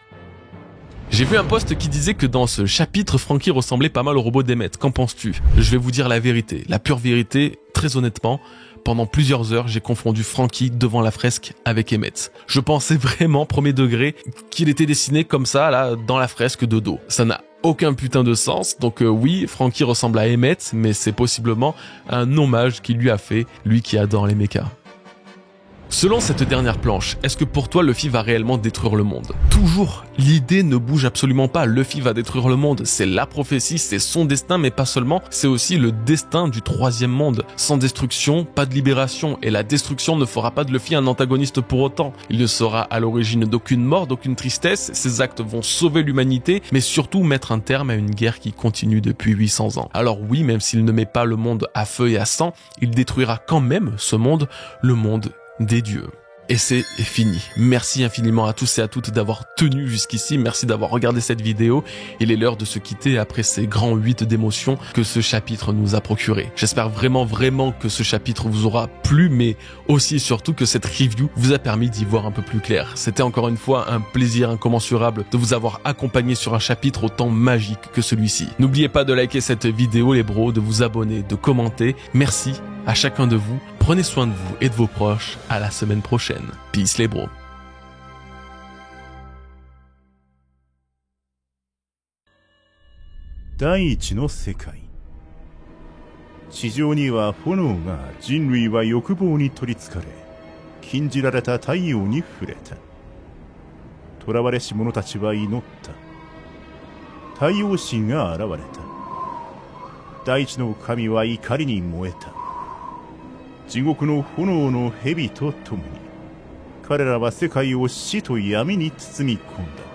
Speaker 2: J'ai vu un post qui disait que dans ce chapitre, Franky ressemblait pas mal au robot d'Emmet. Qu'en penses-tu? Je vais vous dire la vérité, la pure vérité, très honnêtement. Pendant plusieurs heures, j'ai confondu Franky devant la fresque avec Emmet. Je pensais vraiment, premier degré, qu'il était dessiné comme ça, là, dans la fresque de dos. Ça n'a aucun putain de sens, donc oui, Franky ressemble à Emmet, mais c'est possiblement un hommage qu'il lui a fait, lui qui adore les mechas. Selon cette dernière planche, est-ce que pour toi Luffy va réellement détruire le monde? Toujours, l'idée ne bouge absolument pas, Luffy va détruire le monde, c'est la prophétie, c'est son destin, mais pas seulement, c'est aussi le destin du troisième monde. Sans destruction, pas de libération, et la destruction ne fera pas de Luffy un antagoniste pour autant. Il ne sera à l'origine d'aucune mort, d'aucune tristesse, ses actes vont sauver l'humanité, mais surtout mettre un terme à une guerre qui continue depuis 800 ans. Alors oui, même s'il ne met pas le monde à feu et à sang, il détruira quand même ce monde, le monde des dieux. Et c'est fini. Merci infiniment à tous et à toutes d'avoir tenu jusqu'ici. Merci d'avoir regardé cette vidéo. Il est l'heure de se quitter après ces grands 8 d'émotions que ce chapitre nous a procuré. J'espère vraiment que ce chapitre vous aura plu, mais aussi et surtout que cette review vous a permis d'y voir un peu plus clair. C'était encore une fois un plaisir incommensurable de vous avoir accompagné sur un chapitre autant magique que celui-ci. N'oubliez pas de liker cette vidéo les bros, de vous abonner, de commenter. Merci à chacun de vous. Prenez soin de vous et de vos proches. À la semaine prochaine. Peace les bros.
Speaker 1: 第一の世界。地上には炎がある。人類は欲望に取りつかれ、禁じられた太陽に触れた。囚われし者たちは祈った。太陽神が現れた。大地の神は怒りに燃えた。地獄の炎の蛇と共に、彼らは世界を死と闇に包み込んだ。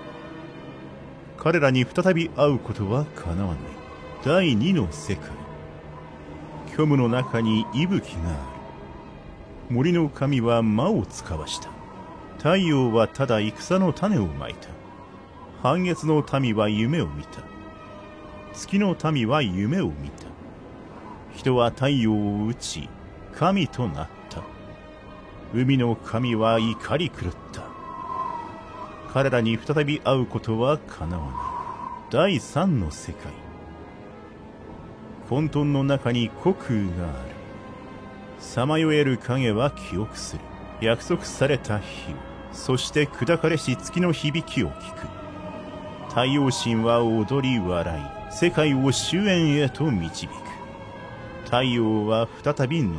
Speaker 1: 彼らに再び会うことは叶わない。第二の世界。虚無の中に息吹がある。森の神は魔を使わした。太陽はただ戦の種をまいた。半月の民は夢を見た。月の民は夢を見た。人は太陽を打ち、神となった。海の神は怒り狂った。彼らに再び会うことは叶わない。第三の世界。混沌の中に虚空がある。さまよえる影は記憶する。約束された日を、そして砕かれし月の響きを聞く。太陽神は踊り笑い、世界を終焉へと導く。太陽は再び昇る。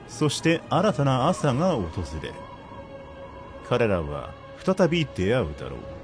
Speaker 1: そして新たな朝が訪れる。彼らは再び出会うだろう。